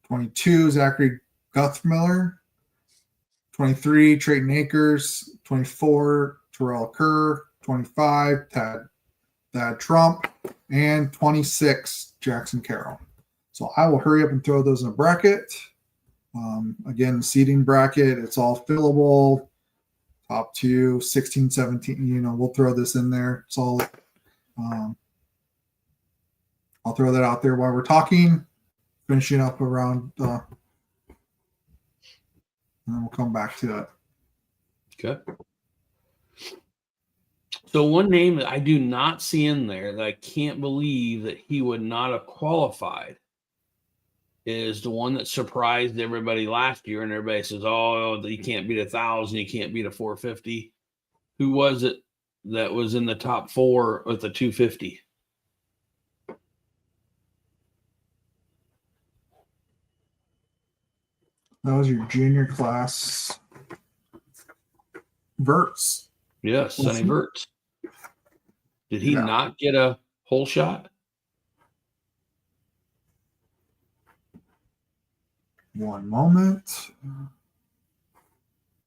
22, Zachary Guthmiller, 23, Trayton Akers, 24, Terrell Kerr, 25, Thad Trump, and 26, Jackson Carroll. So I will hurry up and throw those in a bracket. Again, the seating bracket, it's all fillable. Top 2, 16, 17, we'll throw this in there. It's all, I'll throw that out there while we're talking, finishing up around, and then we'll come back to it. Okay. So one name that I do not see in there that I can't believe that he would not have qualified is the one that surprised everybody last year, and everybody says, "Oh, you can't beat 1,000, you can't beat a 450." Who was it that was in the top 4 with the 250? That was your junior class, Verts. Yes, Sonny Verts. Did he not get a hole shot? One moment.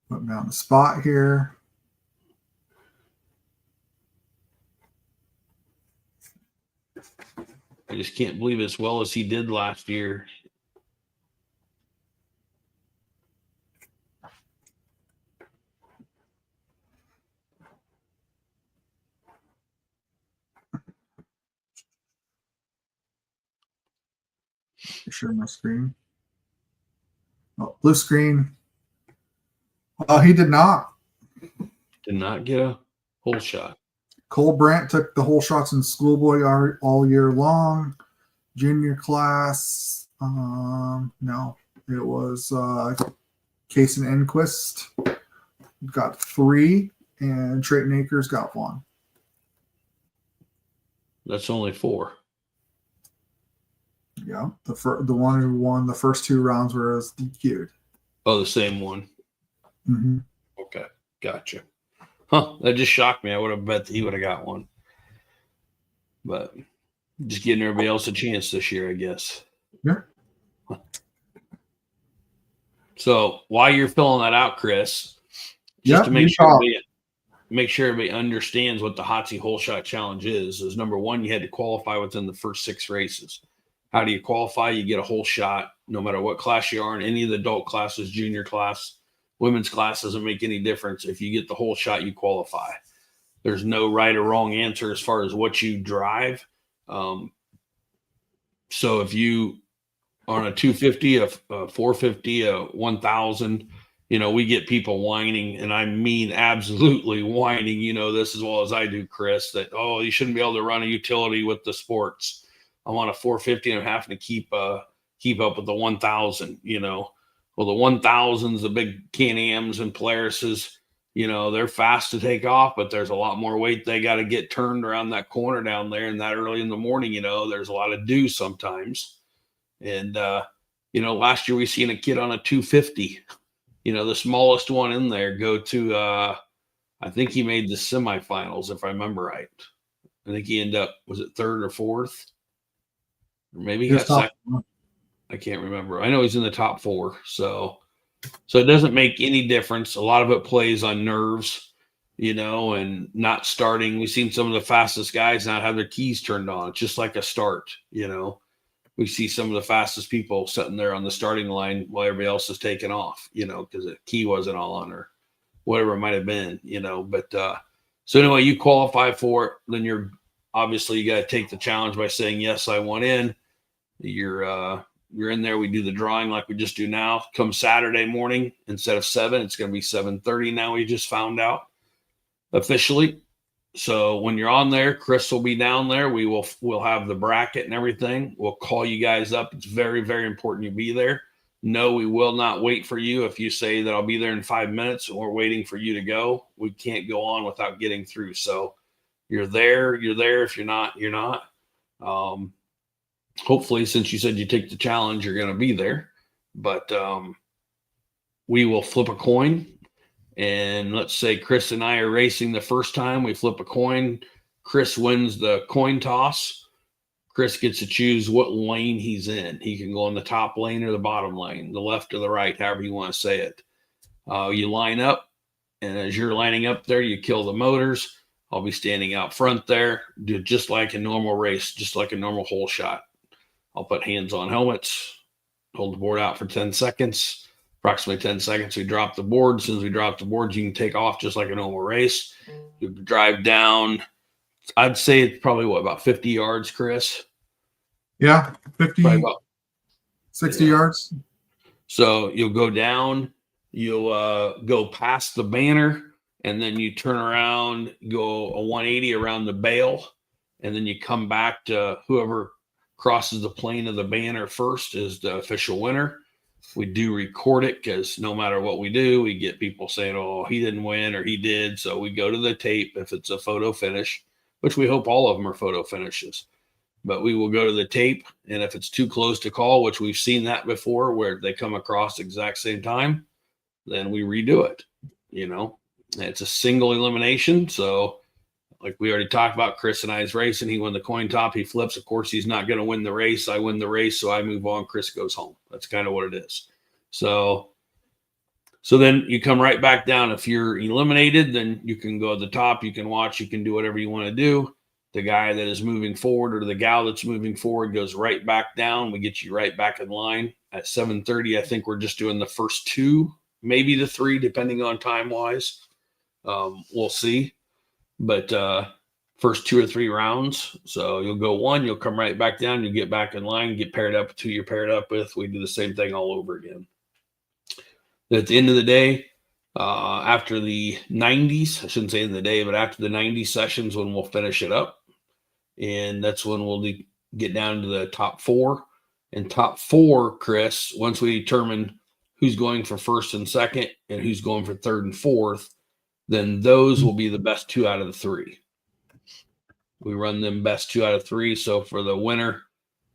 Put me on the spot here. I just can't believe as well as he did last year. Share my screen. Oh, blue screen. He did not. Did not get a hole shot. Cole Brandt took the hole shots in schoolboy all year long. Junior class, no, it was Kason Enquist got 3, and Trayton Akers got 1. That's only 4. Yeah, the one who won the first 2 rounds was DQ'd. Oh, the same one. Mm-hmm. Okay, gotcha. Huh, that just shocked me. I would have bet that he would have got 1. But just giving everybody else a chance this year, I guess. Yeah. So while you're filling that out, Chris, just to make sure everybody understands what the Hotsy Hole Shot Challenge is number 1, you had to qualify within the first 6 races. How do you qualify? You get a hole shot no matter what class you are in, any of the adult classes, junior class, women's class, doesn't make any difference. If you get the hole shot, you qualify. There's no right or wrong answer as far as what you drive. So if you are on a 250, a 450, a 1,000, we get people whining, and I mean absolutely whining, this as well as I do, Chris, that, oh, you shouldn't be able to run a utility with the sports. I'm on a 450 and I'm having to keep up with the 1,000, Well, the 1,000s, the big Can-Ams and Polaris's, they're fast to take off, but there's a lot more weight they got to get turned around that corner down there. And that early in the morning, there's a lot of dew sometimes. And, last year we seen a kid on a 250, the smallest one in there go to, I think he made the semifinals, if I remember right. I think he ended up, was it 3rd or 4th? Or maybe he got second. I can't remember. I know he's in the top 4. So it doesn't make any difference. A lot of it plays on nerves, and not starting. We've seen some of the fastest guys not have their keys turned on. It's just like a start, We see some of the fastest people sitting there on the starting line while everybody else is taking off, because the key wasn't on or whatever it might have been, But so anyway, you qualify for it. Then you got to take the challenge by saying, yes, I want in. You're in there. We do the drawing like we just do now. Come Saturday morning, instead of 7, it's going to be 7:30 now. We just found out officially. So when you're on there, Chris will be down there. We'll have the bracket and everything. We'll call you guys up. It's very, very important you be there. No, we will not wait for you. If you say that I'll be there in 5 minutes and we're waiting for you to go, we can't go on without getting through. So you're there. You're there. If you're not, you're not. Hopefully, since you said you take the challenge, you're going to be there. But we will flip a coin. And let's say Chris and I are racing the first time. We flip a coin. Chris wins the coin toss. Chris gets to choose what lane he's in. He can go in the top lane or the bottom lane, the left or the right, however you want to say it. You line up, and as you're lining up there, you kill the motors. I'll be standing out front there, do just like a normal race, just like a normal hole shot. I'll put hands on helmets, hold the board out for 10 seconds. Approximately 10 seconds, we drop the board. As soon as we drop the board, you can take off just like a normal race. You drive down. I'd say it's probably, about 50 yards, Chris? Yeah, 50, about 60 yards. So you'll go down, you'll go past the banner, and then you turn around, go a 180 around the bale, and then you come back to whoever crosses the plane of the banner first is the official winner. We do record it because no matter what we do, we get people saying, oh, he didn't win or he did. So we go to the tape if it's a photo finish, which we hope all of them are photo finishes. But we will go to the tape. And if it's too close to call, which we've seen that before where they come across the exact same time, then we redo it. It's a single elimination. So like we already talked about, Chris and I's racing. He won the coin top. He flips. Of course, he's not going to win the race. I win the race, so I move on. Chris goes home. That's kind of what it is. So then you come right back down. If you're eliminated, then you can go at the top. You can watch. You can do whatever you want to do. The guy that is moving forward or the gal that's moving forward goes right back down. We get you right back in line. At 7:30, I think we're just doing the first two, maybe the three, depending on time-wise. We'll see. But first 2 or 3 rounds. So you'll go one, you'll come right back down, you'll get back in line, get paired up with who you're paired up with. We do the same thing all over again. At the end of the day, after the 90s, I shouldn't say in the day, but after the 90 sessions when we'll finish it up. And that's when we'll get down to the top 4. And top 4, Chris, once we determine who's going for first and second and who's going for third and fourth, then those will be the best 2 out of the 3. We run them best 2 out of 3. So for the winner,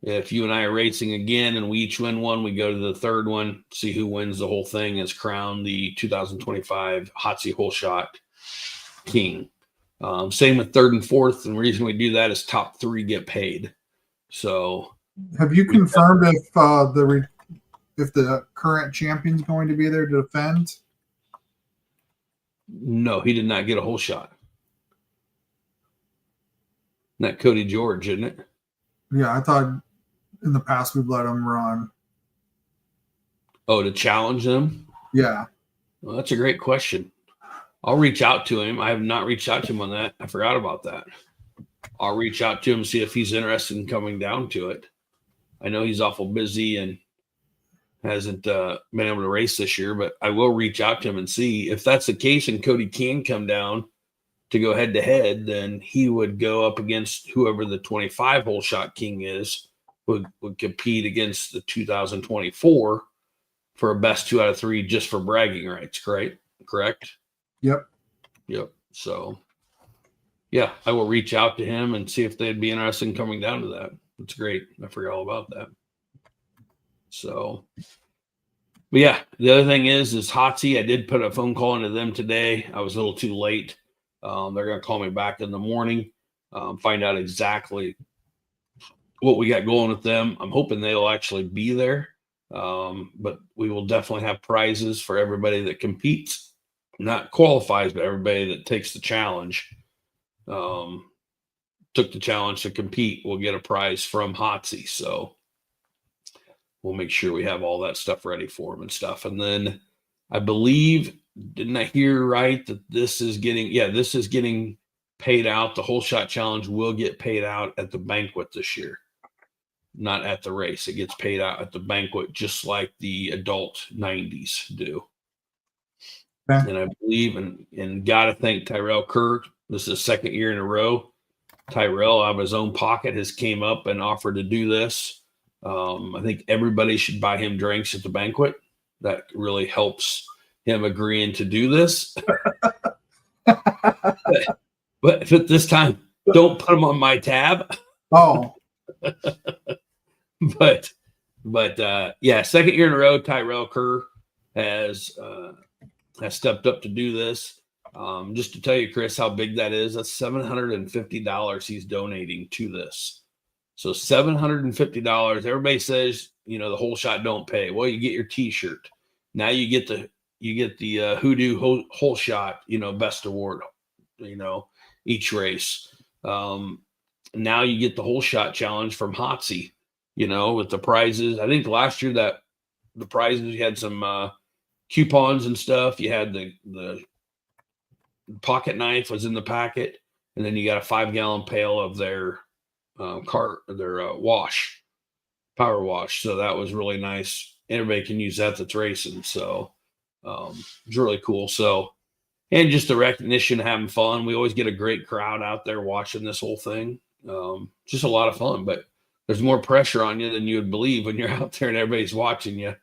if you and I are racing again and we each win one, we go to the third one, see who wins the whole thing, is crowned the 2025 HOTC Hole Shot King. Same with third and fourth. And the reason we do that is top 3 get paid. So have you confirmed if the current champion's going to be there to defend? No, he did not get a hole shot. Not Cody George, isn't it? Yeah, I thought in the past we've let him run. Oh, to challenge them? Yeah. Well, that's a great question. I'll reach out to him. I have not reached out to him on that. I forgot about that. I'll reach out to him, see if he's interested in coming down to it. I know he's awful busy and hasn't been able to race this year, but I will reach out to him and see if that's the case and Cody can come down to go head to head, then he would go up against whoever the 25 hole shot king is, would compete against the 2024 for a best 2 out of 3 just for bragging rights, correct? Yep. So yeah, I will reach out to him and see if they'd be interested in coming down to that. That's great. I forgot all about that. So, but yeah, the other thing is HOTC. I did put a phone call into them today. I was a little too late. They're going to call me back in the morning, find out exactly what we got going with them. I'm hoping they'll actually be there. But we will definitely have prizes for everybody that competes, not qualifies, but everybody that takes the challenge, took the challenge to compete, will get a prize from HOTC. So we'll make sure we have all that stuff ready for them and stuff. And then I believe, didn't I hear right that this is getting paid out. The Hole Shot Challenge will get paid out at the banquet this year, not at the race. It gets paid out at the banquet, just like the adult 90s do. Okay. And I believe, and got to thank Tyrell Kirk. This is the second year in a row. Tyrell, out of his own pocket, has came up and offered to do this. I think everybody should buy him drinks at the banquet. That really helps him agreeing to do this. but this time, don't put him on my tab. Oh, but yeah, second year in a row, Tyrell Kerr has stepped up to do this. Just to tell you, Chris, how big that is, that's $750 he's donating to this. So $750. Everybody says, the whole shot don't pay. Well, you get your T-shirt. Now you get the Hoodoo whole shot, best award, each race. Now you get the whole shot challenge from Hotsy, with the prizes. I think last year that the prizes, you had some coupons and stuff. You had the pocket knife was in the packet, and then you got a 5-gallon pail of their wash, power wash. So that was really nice. Everybody can use that that's racing. So it's really cool. So, and just the recognition, having fun. We always get a great crowd out there watching this whole thing. Just a lot of fun, but there's more pressure on you than you would believe when you're out there and everybody's watching you.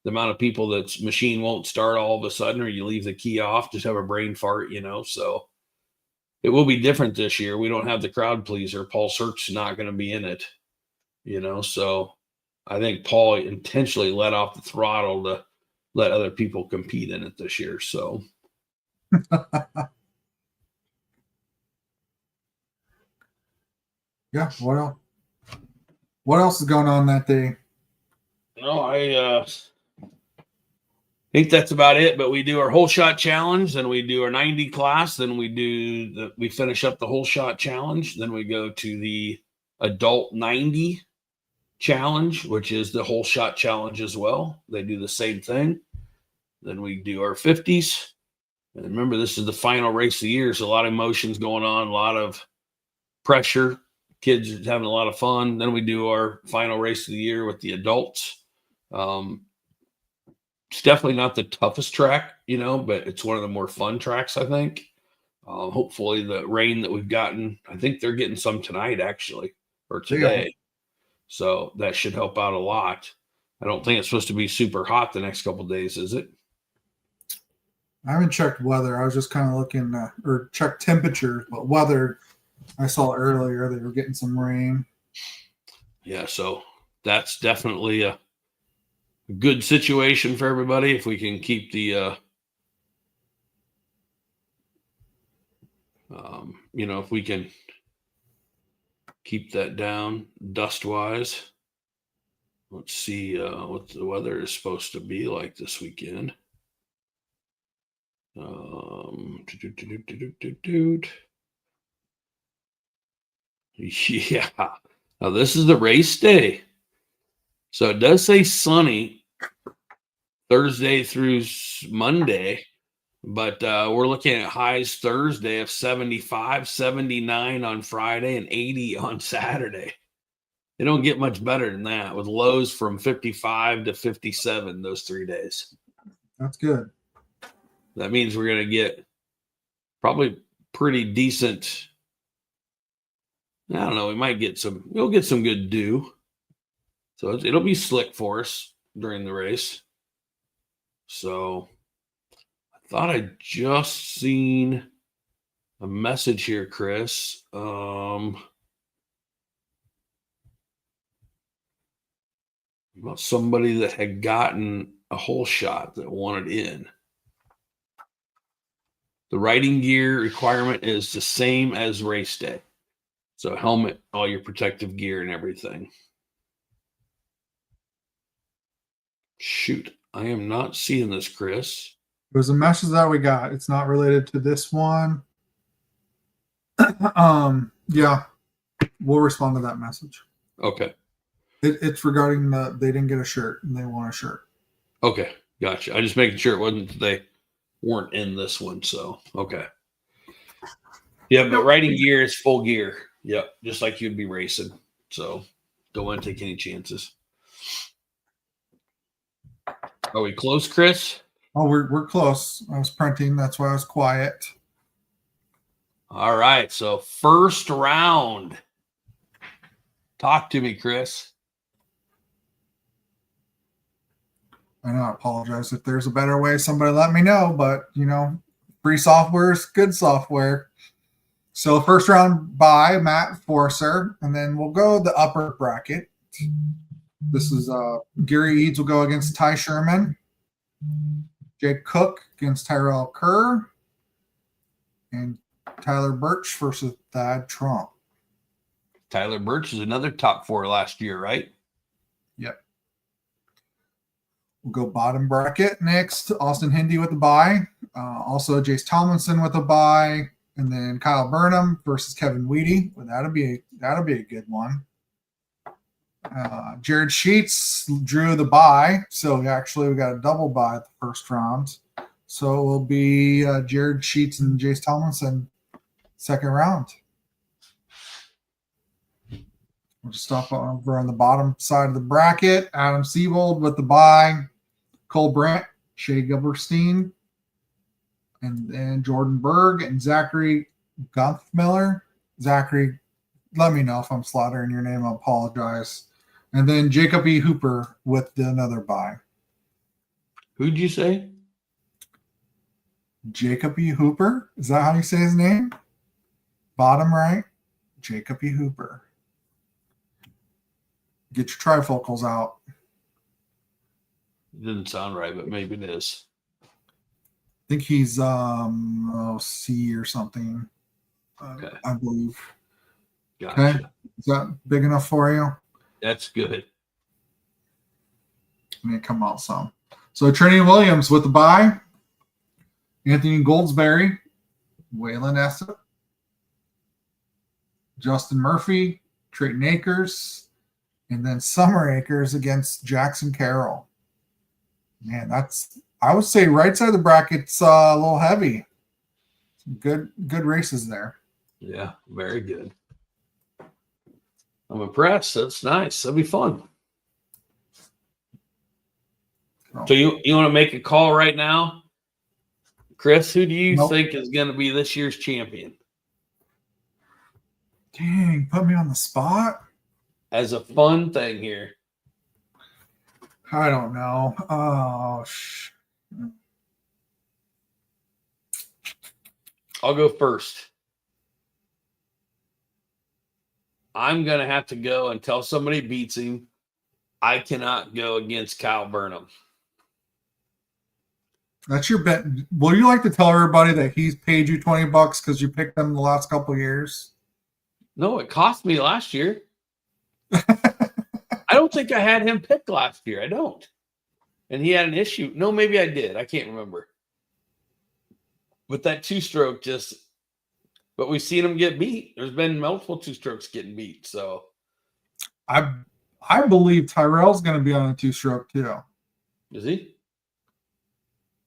The amount of people that's machine won't start all of a sudden, or you leave the key off, just have a brain fart, so it will be different this year. We don't have the crowd pleaser. Paul Sirk's not going to be in it, so I think Paul intentionally let off the throttle to let other people compete in it this year. So yeah. What else is going on that day? No, I think that's about it. But we do our whole shot challenge, then we do our 90 class, then we finish up the whole shot challenge, then we go to the adult 90 challenge, which is the whole shot challenge as well. They do the same thing. Then we do our 50s. And remember, this is the final race of the year. So a lot of emotions going on, a lot of pressure. Kids are having a lot of fun. Then we do our final race of the year with the adults. It's definitely not the toughest track, but it's one of the more fun tracks, I think. Hopefully the rain that we've gotten, I think they're getting some tonight, actually, or today. Yeah. So that should help out a lot. I don't think it's supposed to be super hot the next couple of days, is it? I haven't checked weather. I was just kind of looking, or checked temperature, but weather, I saw earlier they were getting some rain. Yeah, so that's definitely a good situation for everybody if we can keep the if we can keep that down dust wise. Let's see what the weather is supposed to be like this weekend. Yeah, now this is the race day, so it does say sunny Thursday through Monday, but we're looking at highs Thursday of 75, 79 on Friday, and 80 on Saturday. They don't get much better than that, with lows from 55 to 57 those 3 days. That's good. That means we're going to get probably pretty decent. I don't know. We'll get some good dew. So it'll be slick for us during the race. So I thought I'd just seen a message here, Chris. About somebody that had gotten a whole shot that wanted in. The riding gear requirement is the same as race day. So helmet, all your protective gear and everything. Shoot, I am not seeing this, Chris. It was a message that we got. It's not related to this one. Yeah, we'll respond to that message. Okay. It's regarding they didn't get a shirt and they want a shirt. Okay, gotcha. I just making sure it wasn't they weren't in this one. So okay. Yeah, but riding gear is full gear. Yep, just like you'd be racing. So don't want to take any chances. Are we close, Chris? Oh, we're close. I was printing. That's why I was quiet. All right. So first round. Talk to me, Chris. I know, I apologize. If there's a better way, somebody let me know. But, free software is good software. So first round by Matt Forcer, and then we'll go the upper bracket. This is Gary Eads will go against Ty Sherman. Jake Cook against Tyrell Kerr. And Tyler Birch versus Thad Trump. Tyler Birch is another top 4 last year, right? Yep. We'll go bottom bracket next. Austin Hindy with a bye. Also, Jace Tomlinson with a bye. And then Kyle Burnham versus Kevin Weedy. Well, that'll be a good one. Jared Sheets drew the bye. So we got a double bye at the first round. So it will be Jared Sheets and Jace Tomlinson second round. We'll just stop over on the bottom side of the bracket. Adam Siebold with the bye. Cole Brandt, Shea Gilberstein, and then Jordan Berg and Zachary Gumpmiller. Zachary, let me know if I'm slaughtering your name. I apologize. And then Jacob E. Hooper with another bye. Who'd you say? Jacob E. Hooper. Is that how you say his name? Bottom right. Jacob E. Hooper. Get your trifocals out. It didn't sound right, but maybe it is. I think he's C or something. Okay. I believe. Gotcha. Okay. Is that big enough for you? That's good. May come out some. So Trinity Williams with the bye. Anthony Goldsberry, Waylon Essep, Justin Murphy, Trayton Akers, and then Summer Akers against Jackson Carroll. Man, I would say right side of the bracket's a little heavy. Some good races there. Yeah, very good. I'm impressed. That's nice. That'll be fun. So you want to make a call right now? Chris, who do you think is going to be this year's champion? Dang, put me on the spot. As a fun thing here. I don't know. I'll go first. I'm going to have to go until somebody beats him. I cannot go against Kyle Burnham. That's your bet. Will you like to tell everybody that he's paid you $20 because you picked them the last couple of years? No, it cost me last year. I don't think I had him picked last year. I don't. And he had an issue. No, maybe I did. I can't remember. But that 2-stroke but we've seen him get beat. There's been multiple 2-strokes getting beat. So I believe Tyrell's going to be on a 2-stroke too. Is he?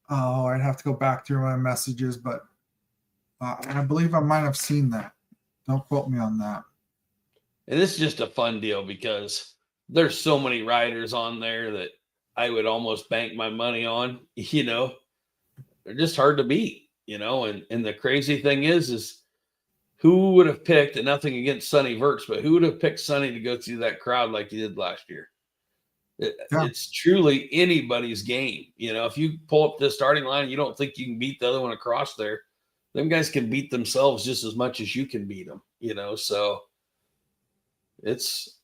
Oh, I'd have to go back through my messages, but I believe I might have seen that. Don't quote me on that. And this is just a fun deal because there's so many riders on there that I would almost bank my money on. They're just hard to beat, and the crazy thing is who would have picked, and nothing against Sonny Verts, but who would have picked Sonny to go through that crowd like he did last year? It's truly anybody's game. If you pull up the starting line and you don't think you can beat the other one across there, them guys can beat themselves just as much as you can beat them, so it's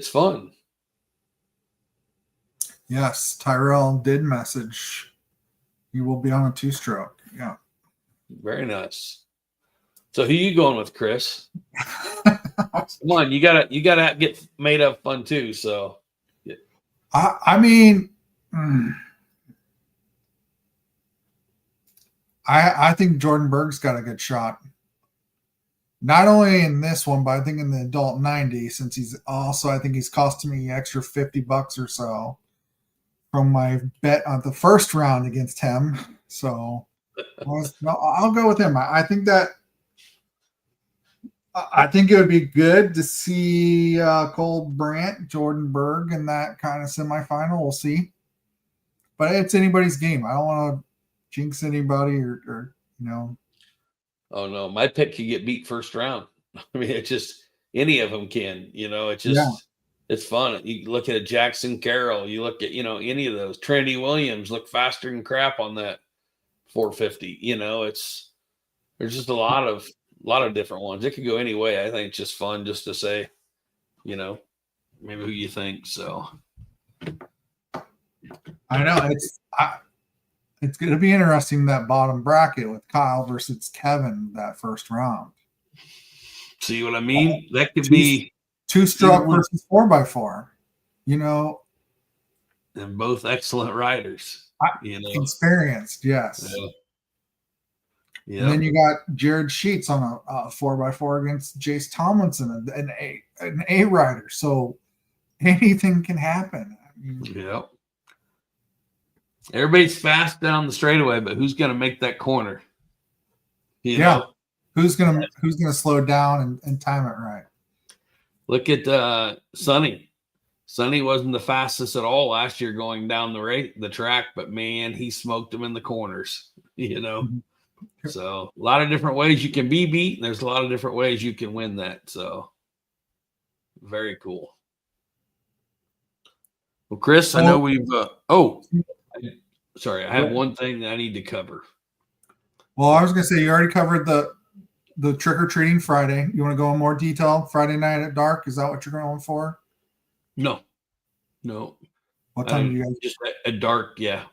fun. Yes, Tyrell did message. He will be on a 2-stroke. Yeah. Very nice. So who you going with, Chris? Come on, you gotta get made up fun too. So I mean, I think Jordan Berg's got a good shot. Not only in this one, but I think in the adult 90, since I think he's costing me extra $50 or so from my bet on the first round against him. So I'll go with him. I think it would be good to see Cole Brandt, Jordan Berg in that kind of semifinal. We'll see. But it's anybody's game. I don't want to jinx anybody or. Oh, no. My pick could get beat first round. I mean, it's just any of them can. It's just it's fun. You look at a Jackson Carroll, you look at, any of those. Trinity Williams look faster than crap on that 450. There's just a lot of different ones. It could go any way. I think it's just fun just to say, maybe who you think. So I know it's going to be interesting, that bottom bracket with Kyle versus Kevin, that first round. See what I mean? That could be two-stroke versus 4x4. And both excellent riders. Experienced, yes. Yeah. And then you got Jared Sheets on a 4x4 against Jace Tomlinson, an A rider. So anything can happen. Yeah. Everybody's fast down the straightaway, but who's going to make that corner? You know? Who's gonna slow down and time it right? Look at Sonny. Sonny wasn't the fastest at all last year going down the track, but man, he smoked them in the corners. So a lot of different ways you can be beat, and there's a lot of different ways you can win that. So very cool. Well, Chris, I know we've. Sorry, I have one thing that I need to cover. Well, I was going to say, you already covered the trick-or-treating Friday. You want to go in more detail? Friday night at dark? Is that what you're going for? No. What time do you guys? Just at dark, yeah.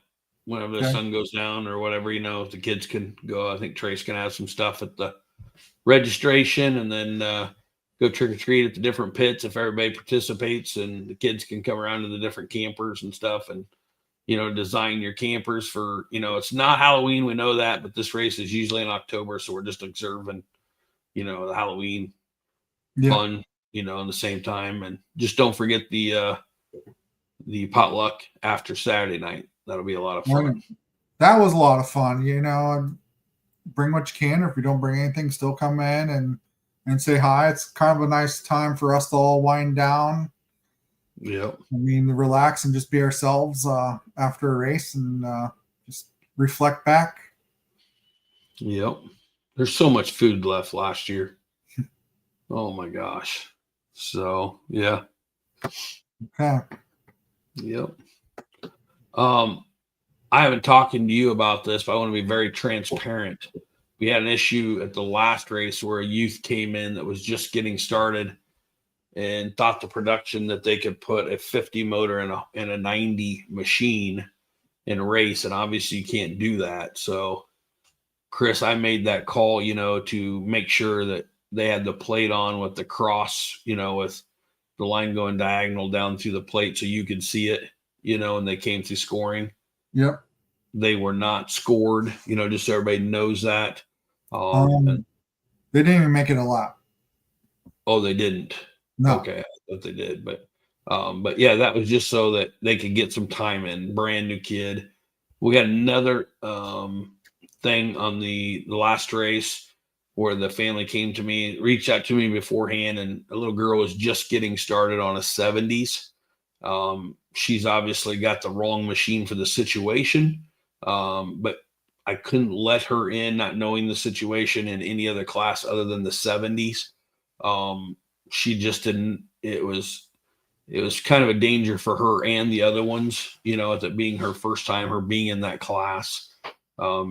Whenever the sun goes down or whatever, if the kids can go. I think Trace can have some stuff at the registration, and then go trick-or-treat at the different pits if everybody participates, and the kids can come around to the different campers and stuff and, design your campers for, it's not Halloween. We know that, but this race is usually in October. So we're just observing, the Halloween fun, in the same time. And just don't forget the potluck after Saturday night. That'll be a lot of fun. That was a lot of fun, bring what you can, or if you don't bring anything, still come in and say hi. It's kind of a nice time for us to all wind down. Yep. Relax and just be ourselves after a race, and just reflect back. Yep. There's so much food left last year. Oh my gosh. So yeah. Okay. Yep. I haven't talking to you about this, but I want to be very transparent. We had an issue at the last race where a youth came in that was just getting started and thought the production that they could put a 50 motor in a 90 machine in a race. And obviously you can't do that. So Chris, I made that call, to make sure that they had the plate on with the cross, with the line going diagonal down through the plate so you could see it, and they came through scoring. Yep. They were not scored, just so everybody knows that. They didn't even make it a lap. Oh, they didn't. No. Okay, I thought they did, but yeah, that was just so that they could get some time in. Brand new kid. We had another thing on the last race where the family came to me, reached out to me beforehand, and a little girl was just getting started on a 70s. She's obviously got the wrong machine for the situation, but I couldn't let her in, not knowing the situation in any other class other than the 70s. She just didn't. It was kind of a danger for her and the other ones, at it being her first time, her being in that class.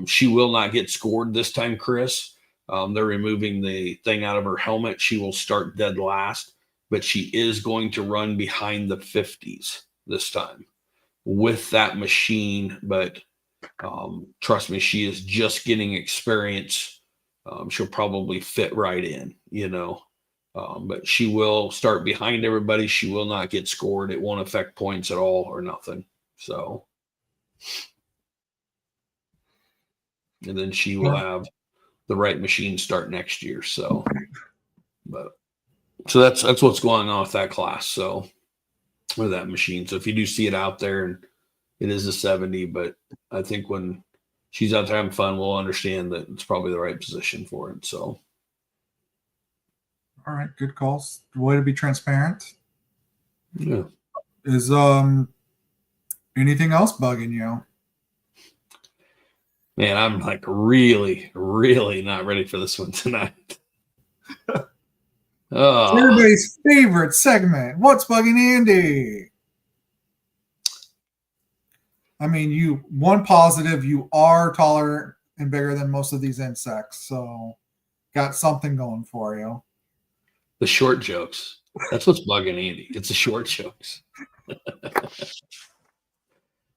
She will not get scored this time, Chris. They're removing the thing out of her helmet. She will start dead last, but she is going to run behind the 50s this time with that machine. But trust me, she is just getting experience. She'll probably fit right in, but she will start behind everybody. She will not get scored. It won't affect points at all or nothing. So, and then she will have the right machine start next year. So that's what's going on with that class. So, with that machine. So if you do see it out there, and it is a 70, but I think when she's out there having fun, we'll understand that it's probably the right position for it. So. All right, good calls. Way to be transparent. Yeah. Is anything else bugging you? Man, I'm like really, really not ready for this one tonight. Oh, Everybody's favorite segment. What's bugging Andy? I mean, one positive, you are taller and bigger than most of these insects, so got something going for you. the short jokes. That's what's bugging Andy. It's the short jokes.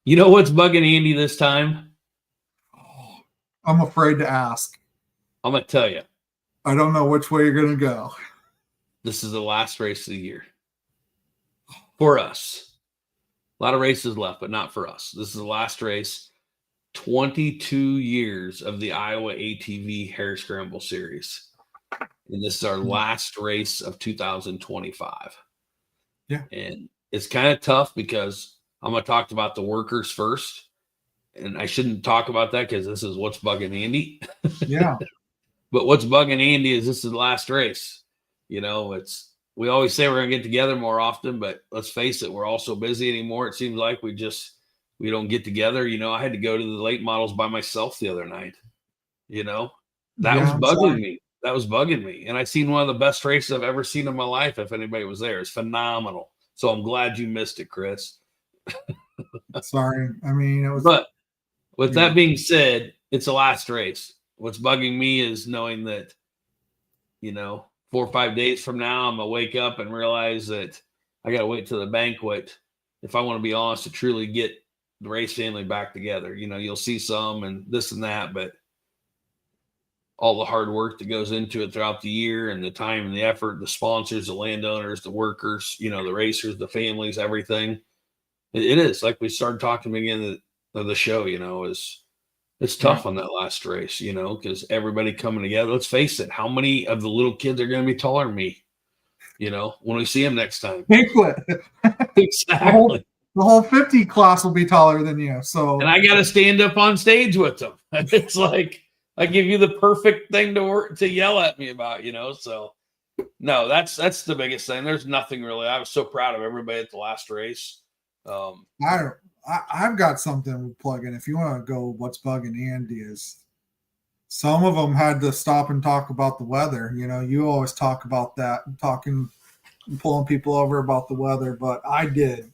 You know what's bugging Andy this time? I'm afraid to ask. I'm going to tell you. I don't know which way you're going to go. This is the last race of the year. For us. A lot of races left, but not for us. This is the last race. 22 years of the Iowa ATV Hare Scramble Series. And this is our last race of 2025. Yeah. And it's kind of tough because I'm going to talk about the workers first. And I shouldn't talk about that because this is what's bugging Andy. Yeah. But what's bugging Andy is this is the last race. You know, we always say we're going to get together more often, but let's face it, we're all so busy anymore. It seems like we don't get together. You know, I had to go to the late models by myself the other night. You know, that was bugging me. That was bugging me. And I seen one of the best races I've ever seen in my life. If anybody was there, it's phenomenal. So I'm glad you missed it, Chris. Sorry. I mean, it was. But with that being said, it's the last race. What's bugging me is knowing that, you know, 4 or 5 days from now, I'm going to wake up and realize that I got to wait till the banquet. If I want to be honest, to truly get the race family back together. You know, you'll see some and this and that, but all the hard work that goes into it throughout the year and the time and the effort, the sponsors, the landowners, the workers, you know, the racers, the families, everything. It is like we started talking again of the show, you know, it's tough on that last race, you know, because everybody coming together. Let's face it, how many of the little kids are going to be taller than me, you know, when we see them next time? Banquet. Exactly. The whole 50 class will be taller than you. So, and I got to stand up on stage with them. It's like, I give you the perfect thing to yell at me about, you know? So no, that's the biggest thing. There's nothing really. I was so proud of everybody at the last race. I've got something to plug in. If you want to go, what's bugging Andy is some of them had to stop and talk about the weather. You know, you always talk about that, talking, pulling people over about the weather, but I did.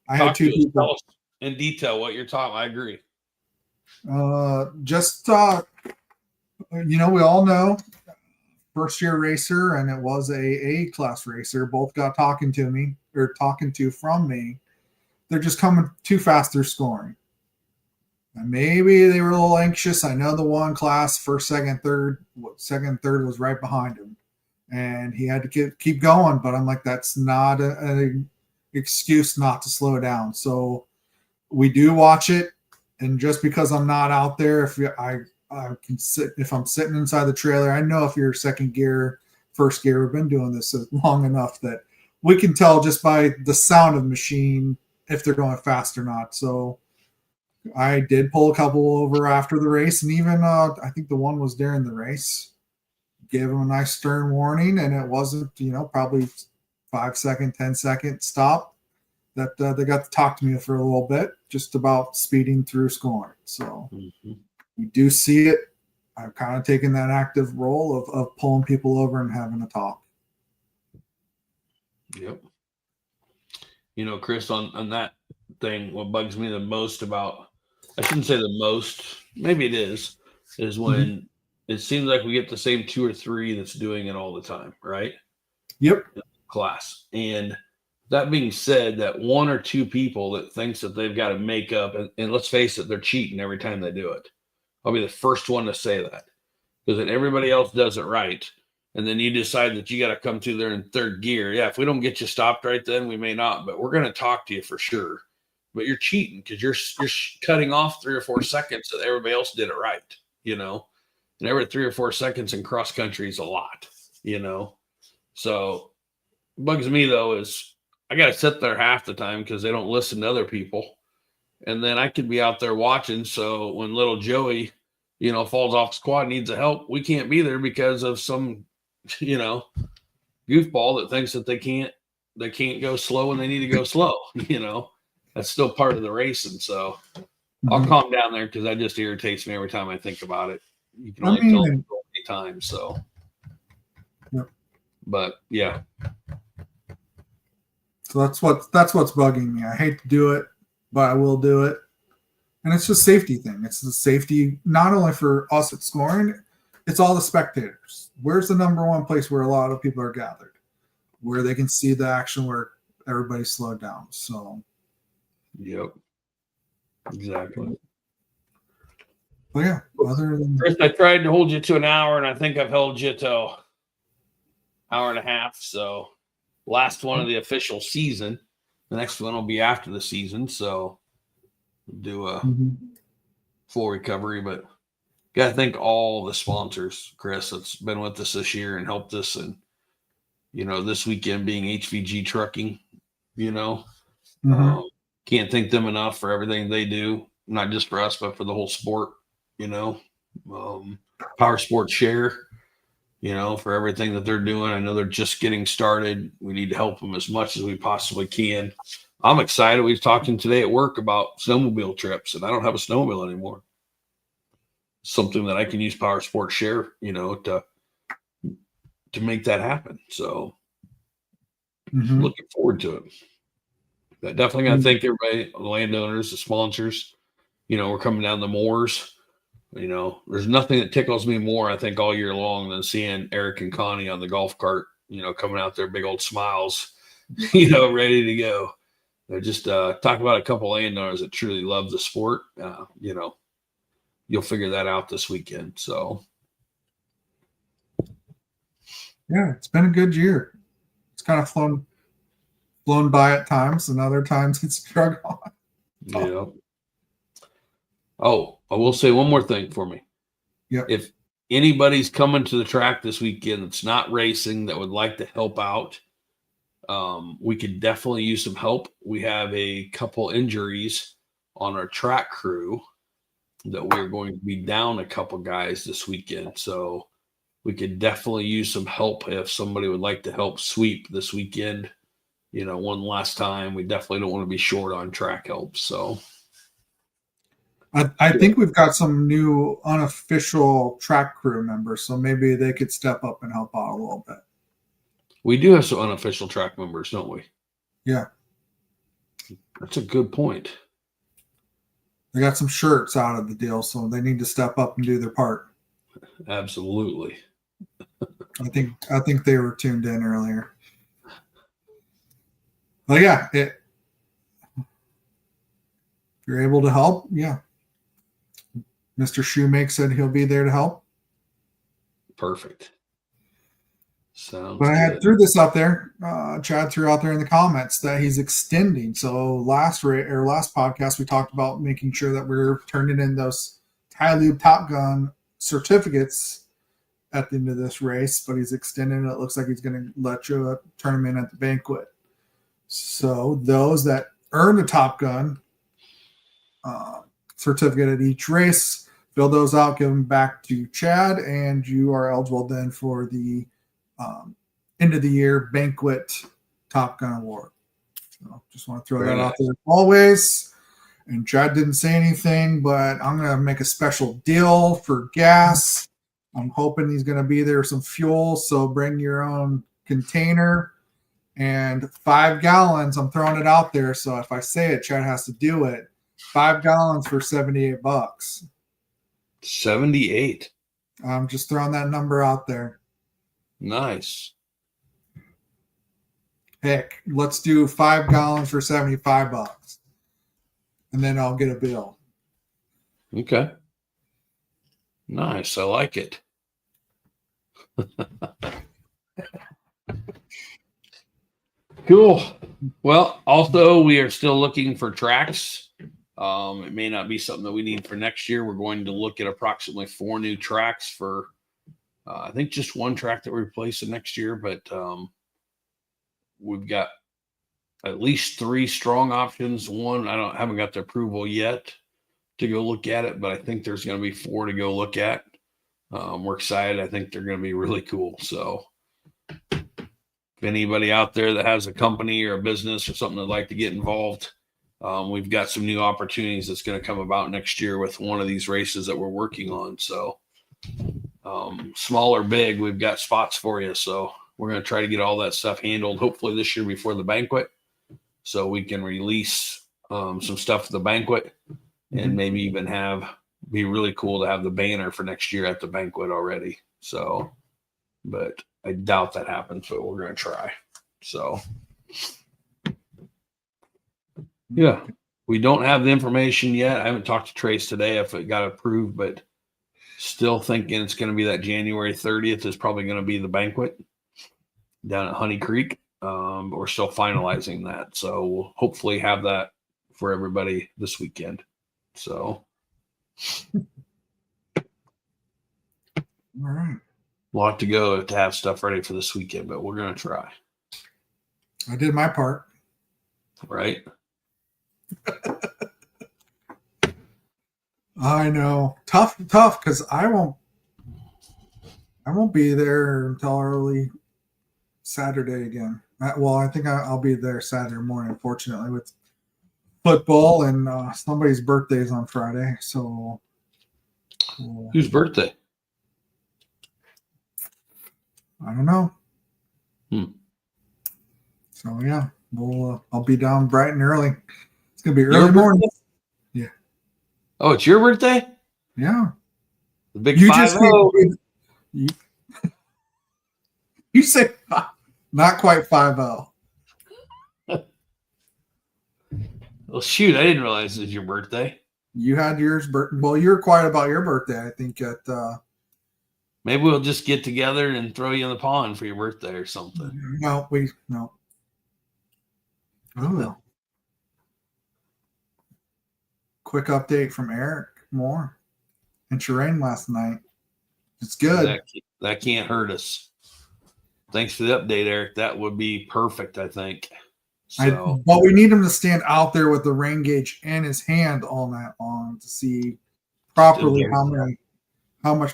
I had two people. Tell us in detail what you're talking. I agree. You know, we all know first year racer, and it was a class racer. Both got talking from me. They're just coming too fast. They're scoring. And maybe they were a little anxious. I know the one class, first, second, third was right behind him. And he had to keep going. But I'm like, that's not an excuse not to slow down. So we do watch it. And just because I'm not out there, if I'm sitting inside the trailer, I know if you're second gear, first gear, we've been doing this long enough that we can tell just by the sound of the machine if they're going fast or not. So I did pull a couple over after the race, and even I think the one was during the race. Gave them a nice stern warning, and it wasn't, you know, probably 5 second, 10-second stop that they got to talk to me for a little bit just about speeding through scoring. So we do see it. I've kind of taken that active role of pulling people over and having a talk. Yep. You know, Chris, on that thing, what bugs me the most about, I shouldn't say the most, maybe it is when it seems like we get the same 2 or 3 that's doing it all the time, right? Yep. Class. And that being said, that 1 or 2 people that thinks that they've got to make up, and let's face it, they're cheating every time they do it. I'll be the first one to say that, because then everybody else does it right. And then you decide that you got to come through there in third gear. Yeah, if we don't get you stopped right then, we may not, but we're going to talk to you for sure. But you're cheating because you're cutting off 3 or 4 seconds so that everybody else did it right, you know? And every 3 or 4 seconds in cross country is a lot, you know? So what bugs me, though, is I got to sit there half the time because they don't listen to other people. And then I could be out there watching. So when little Joey, you know, falls off the squad, needs the help, we can't be there because of some, you know, goofball that thinks that they can't go slow when they need to go slow. You know, that's still part of the race. And so I'll calm down there because that just irritates me every time I think about it. You can only tell them so many times. So, But yeah, So that's what's bugging me. I hate to do it, but I will do it. And it's just safety thing. It's the safety not only for us at scoring, it's all the spectators. Where's the number one place where a lot of people are gathered, where they can see the action, where everybody's slowed down. So, yep, exactly. but yeah, other than Chris, I tried to hold you to an hour, and I think I've held you to hour and a half. So, last one of the official season. The next one will be after the season. So, do a full recovery. But got to thank all the sponsors, Chris, that's been with us this year and helped us. And, this weekend being HVG Trucking, can't thank them enough for everything they do, not just for us, but for the whole sport, Power Sports Share, for everything that they're doing. I know they're just getting started. We need to help them as much as we possibly can. I'm excited. We was talking today at work about snowmobile trips, and I don't have a snowmobile anymore. Something that I can use Power Sports Share, to make that happen. So looking forward to it. But definitely got to thank everybody, the landowners, the sponsors. We're coming down the moors. There's nothing that tickles me more, I think, all year long than seeing Eric and Connie on the golf cart, coming out there, big old smiles, ready to go. They're just talk about a couple landowners that truly love the sport. You'll figure that out this weekend. So, yeah, it's been a good year. It's kind of flown by at times, and other times it's drug on. Yeah. Oh, I will say one more thing for me. Yeah. If anybody's coming to the track this weekend that's not racing that would like to help out, we could definitely use some help. We have a couple injuries on our track crew that we're going to be down a couple guys this weekend. So we could definitely use some help if somebody would like to help sweep this weekend. One last time. We definitely don't want to be short on track help. So I think we've got some new unofficial track crew members, so maybe they could step up and help out a little bit. We do have some unofficial track members, don't we? Yeah. That's a good point. They got some shirts out of the deal, so they need to step up and do their part. Absolutely. I think they were tuned in earlier. But yeah, if you're able to help, yeah. Mr. Shoemake said he'll be there to help. Perfect. Sounds but I had good. threw this out there. Chad threw out there in the comments that he's extending. So last podcast we talked about making sure that we're turning in those Tylube Top Gun certificates at the end of this race, but he's extending it. It looks like he's going to let you turn them in at the banquet. So those that earn a Top Gun certificate at each race, fill those out, give them back to Chad, and you are eligible then for the end of the year banquet Top Gun award. So just want to throw that out there as always. And Chad didn't say anything, but I'm going to make a special deal for gas. I'm hoping he's going to be there some fuel, so bring your own container and 5 gallons. I'm throwing it out there, so if I say it, Chad has to do it. 5 gallons for $78. 78. I'm just throwing that number out there. Nice. Heck, let's do 5 gallons for $75, and then I'll get a bill. Okay. Nice. I like it. Cool. Well, also, we are still looking for tracks. It may not be something that we need for next year. We're going to look at approximately 4 new tracks for, I think, just one track that we're replacing next year. But we've got at least 3 strong options. One, I haven't got the approval yet to go look at it, but I think there's going to be 4 to go look at. We're excited. I think they're going to be really cool. So if anybody out there that has a company or a business or something that'd like to get involved, we've got some new opportunities that's going to come about next year with one of these races that we're working on. So small or big, we've got spots for you. So we're going to try to get all that stuff handled hopefully this year before the banquet, so we can release some stuff for the banquet, and maybe even be really cool to have the banner for next year at the banquet already. So, but I doubt that happens, but we're going to try. So, yeah, we don't have the information yet. I haven't talked to Trace today if it got approved, but still thinking it's going to be that January 30th is probably going to be the banquet down at Honey Creek. We're still finalizing that. So we'll hopefully have that for everybody this weekend. So, All right. a lot to go to have stuff ready for this weekend, but we're going to try. I did my part. Right? I know. Tough, because I won't be there until early Saturday again. Well, I think I'll be there Saturday morning, unfortunately, with football, and somebody's birthday is on Friday. So, Whose birthday? I don't know. So yeah, I'll be down bright and early. It's gonna be early morning. Yeah. Oh, it's your birthday? Yeah. The big You 5-0. You say not quite 5-0. Well, shoot, I didn't realize it was your birthday. You had yours. Well, you were quiet about your birthday, I think. Maybe we'll just get together and throw you in the pond for your birthday or something. No. Oh. Quick update from Eric Moore and Terrain last night. It's good. That can't hurt us. Thanks for the update, Eric. That would be perfect, I think. So, but we need him to stand out there with the rain gauge in his hand all night long to see properly how much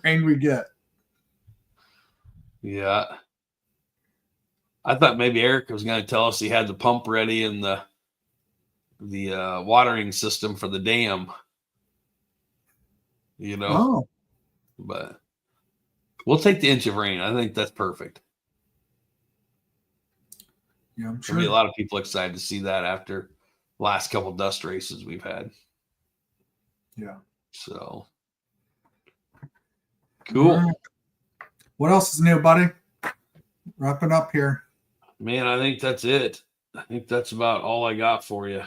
rain we get. Yeah. I thought maybe Eric was going to tell us he had the pump ready and the watering system for the dam. Oh. But we'll take the inch of rain. I think that's perfect. Yeah, I'm sure. There'll be a lot of people excited to see that after the last couple dust races we've had. Yeah. So cool. Right. What else is new, buddy? Wrapping up here. Man, I think that's it. I think that's about all I got for you.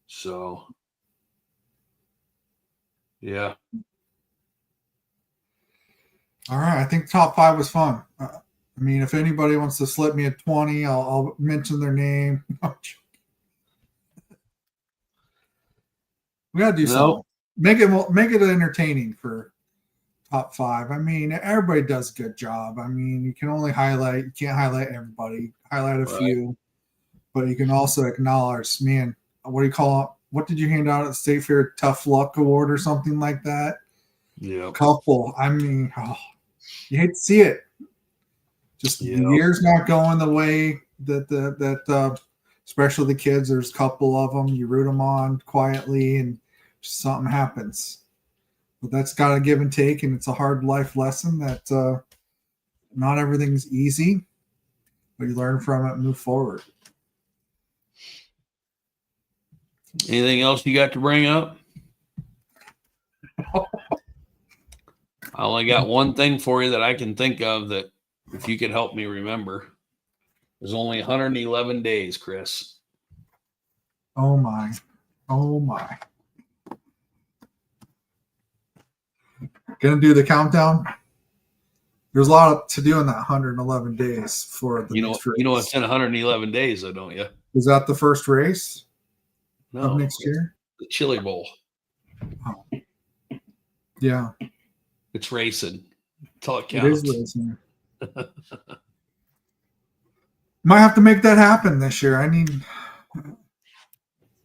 So, yeah. All right. I think top 5 was fun. I mean, if anybody wants to slip me a 20, I'll mention their name. We gotta do something. Make it entertaining for top 5. I mean, everybody does a good job. I mean, you can't highlight everybody. Highlight a few, but you can also acknowledge, man, what do you call it? What did you hand out at the State Fair? Tough Luck Award or something like that? Yeah. Couple. I mean, you hate to see it. Just the year's not going the way that especially the kids. There's a couple of them. You root them on quietly, and something happens. But that's got to give and take, and it's a hard life lesson that not everything's easy, but you learn from it and move forward. Anything else you got to bring up? I only got one thing for you that I can think of that if you could help me remember. There's only 111 days, Chris. Oh my. Gonna do the countdown. There's a lot to do in that 111 days for the next race. You know it's in 111 days, though, don't you? Is that the first race of next year? The Chili Bowl. Oh. Yeah. It's racing. That's all it counts. It is racing. Might have to make that happen this year. I need a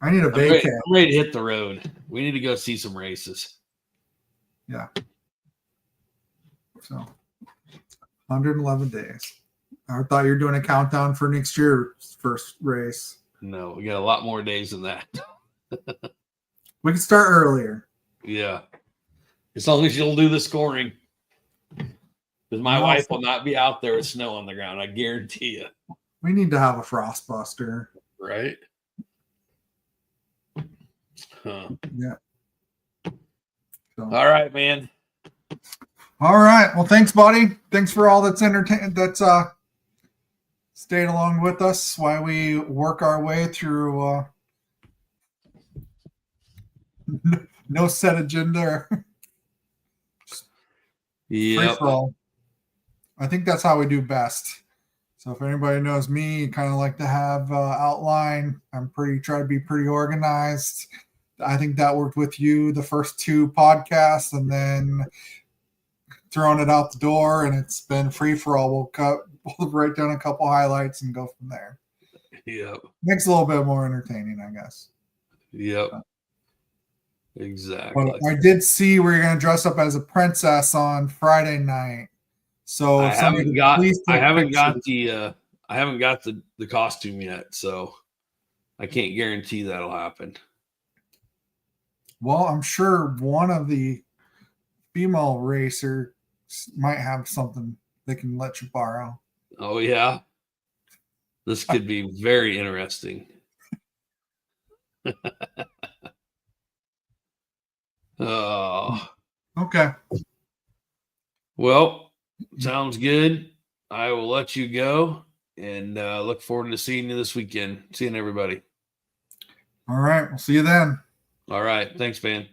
vacay. I'm ready to hit the road. We need to go see some races. Yeah. So 111 days. I thought you were doing a countdown for next year's first race. No, we got a lot more days than that. We can start earlier. Yeah. As long as you'll do the scoring. Because my And wife also- will not be out there with snow on the ground. I guarantee you. We need to have a frost buster. Right? Huh. Yeah. So. All right, man. All right. Well, thanks, buddy. Thanks for all that's entertained. That's stayed along with us while we work our way through no set agenda. Free Yep. for all. I think that's how we do best. So if anybody knows me, kind of like to have outline. Try to be pretty organized. I think that worked with you the first 2 podcasts, and then throwing it out the door, and it's been free for all. We'll write down a couple highlights and go from there. Yep. Makes it a little bit more entertaining, I guess. Yep. Exactly. But I did see where you're going to dress up as a princess on Friday night. So I haven't got pictures. the costume yet, so I can't guarantee that'll happen. Well, I'm sure one of the female racers might have something they can let you borrow. Oh yeah. This could be very interesting. Oh. Okay. Well, sounds good. I will let you go and look forward to seeing you this weekend. Seeing everybody. All right. We'll see you then. All right. Thanks, man.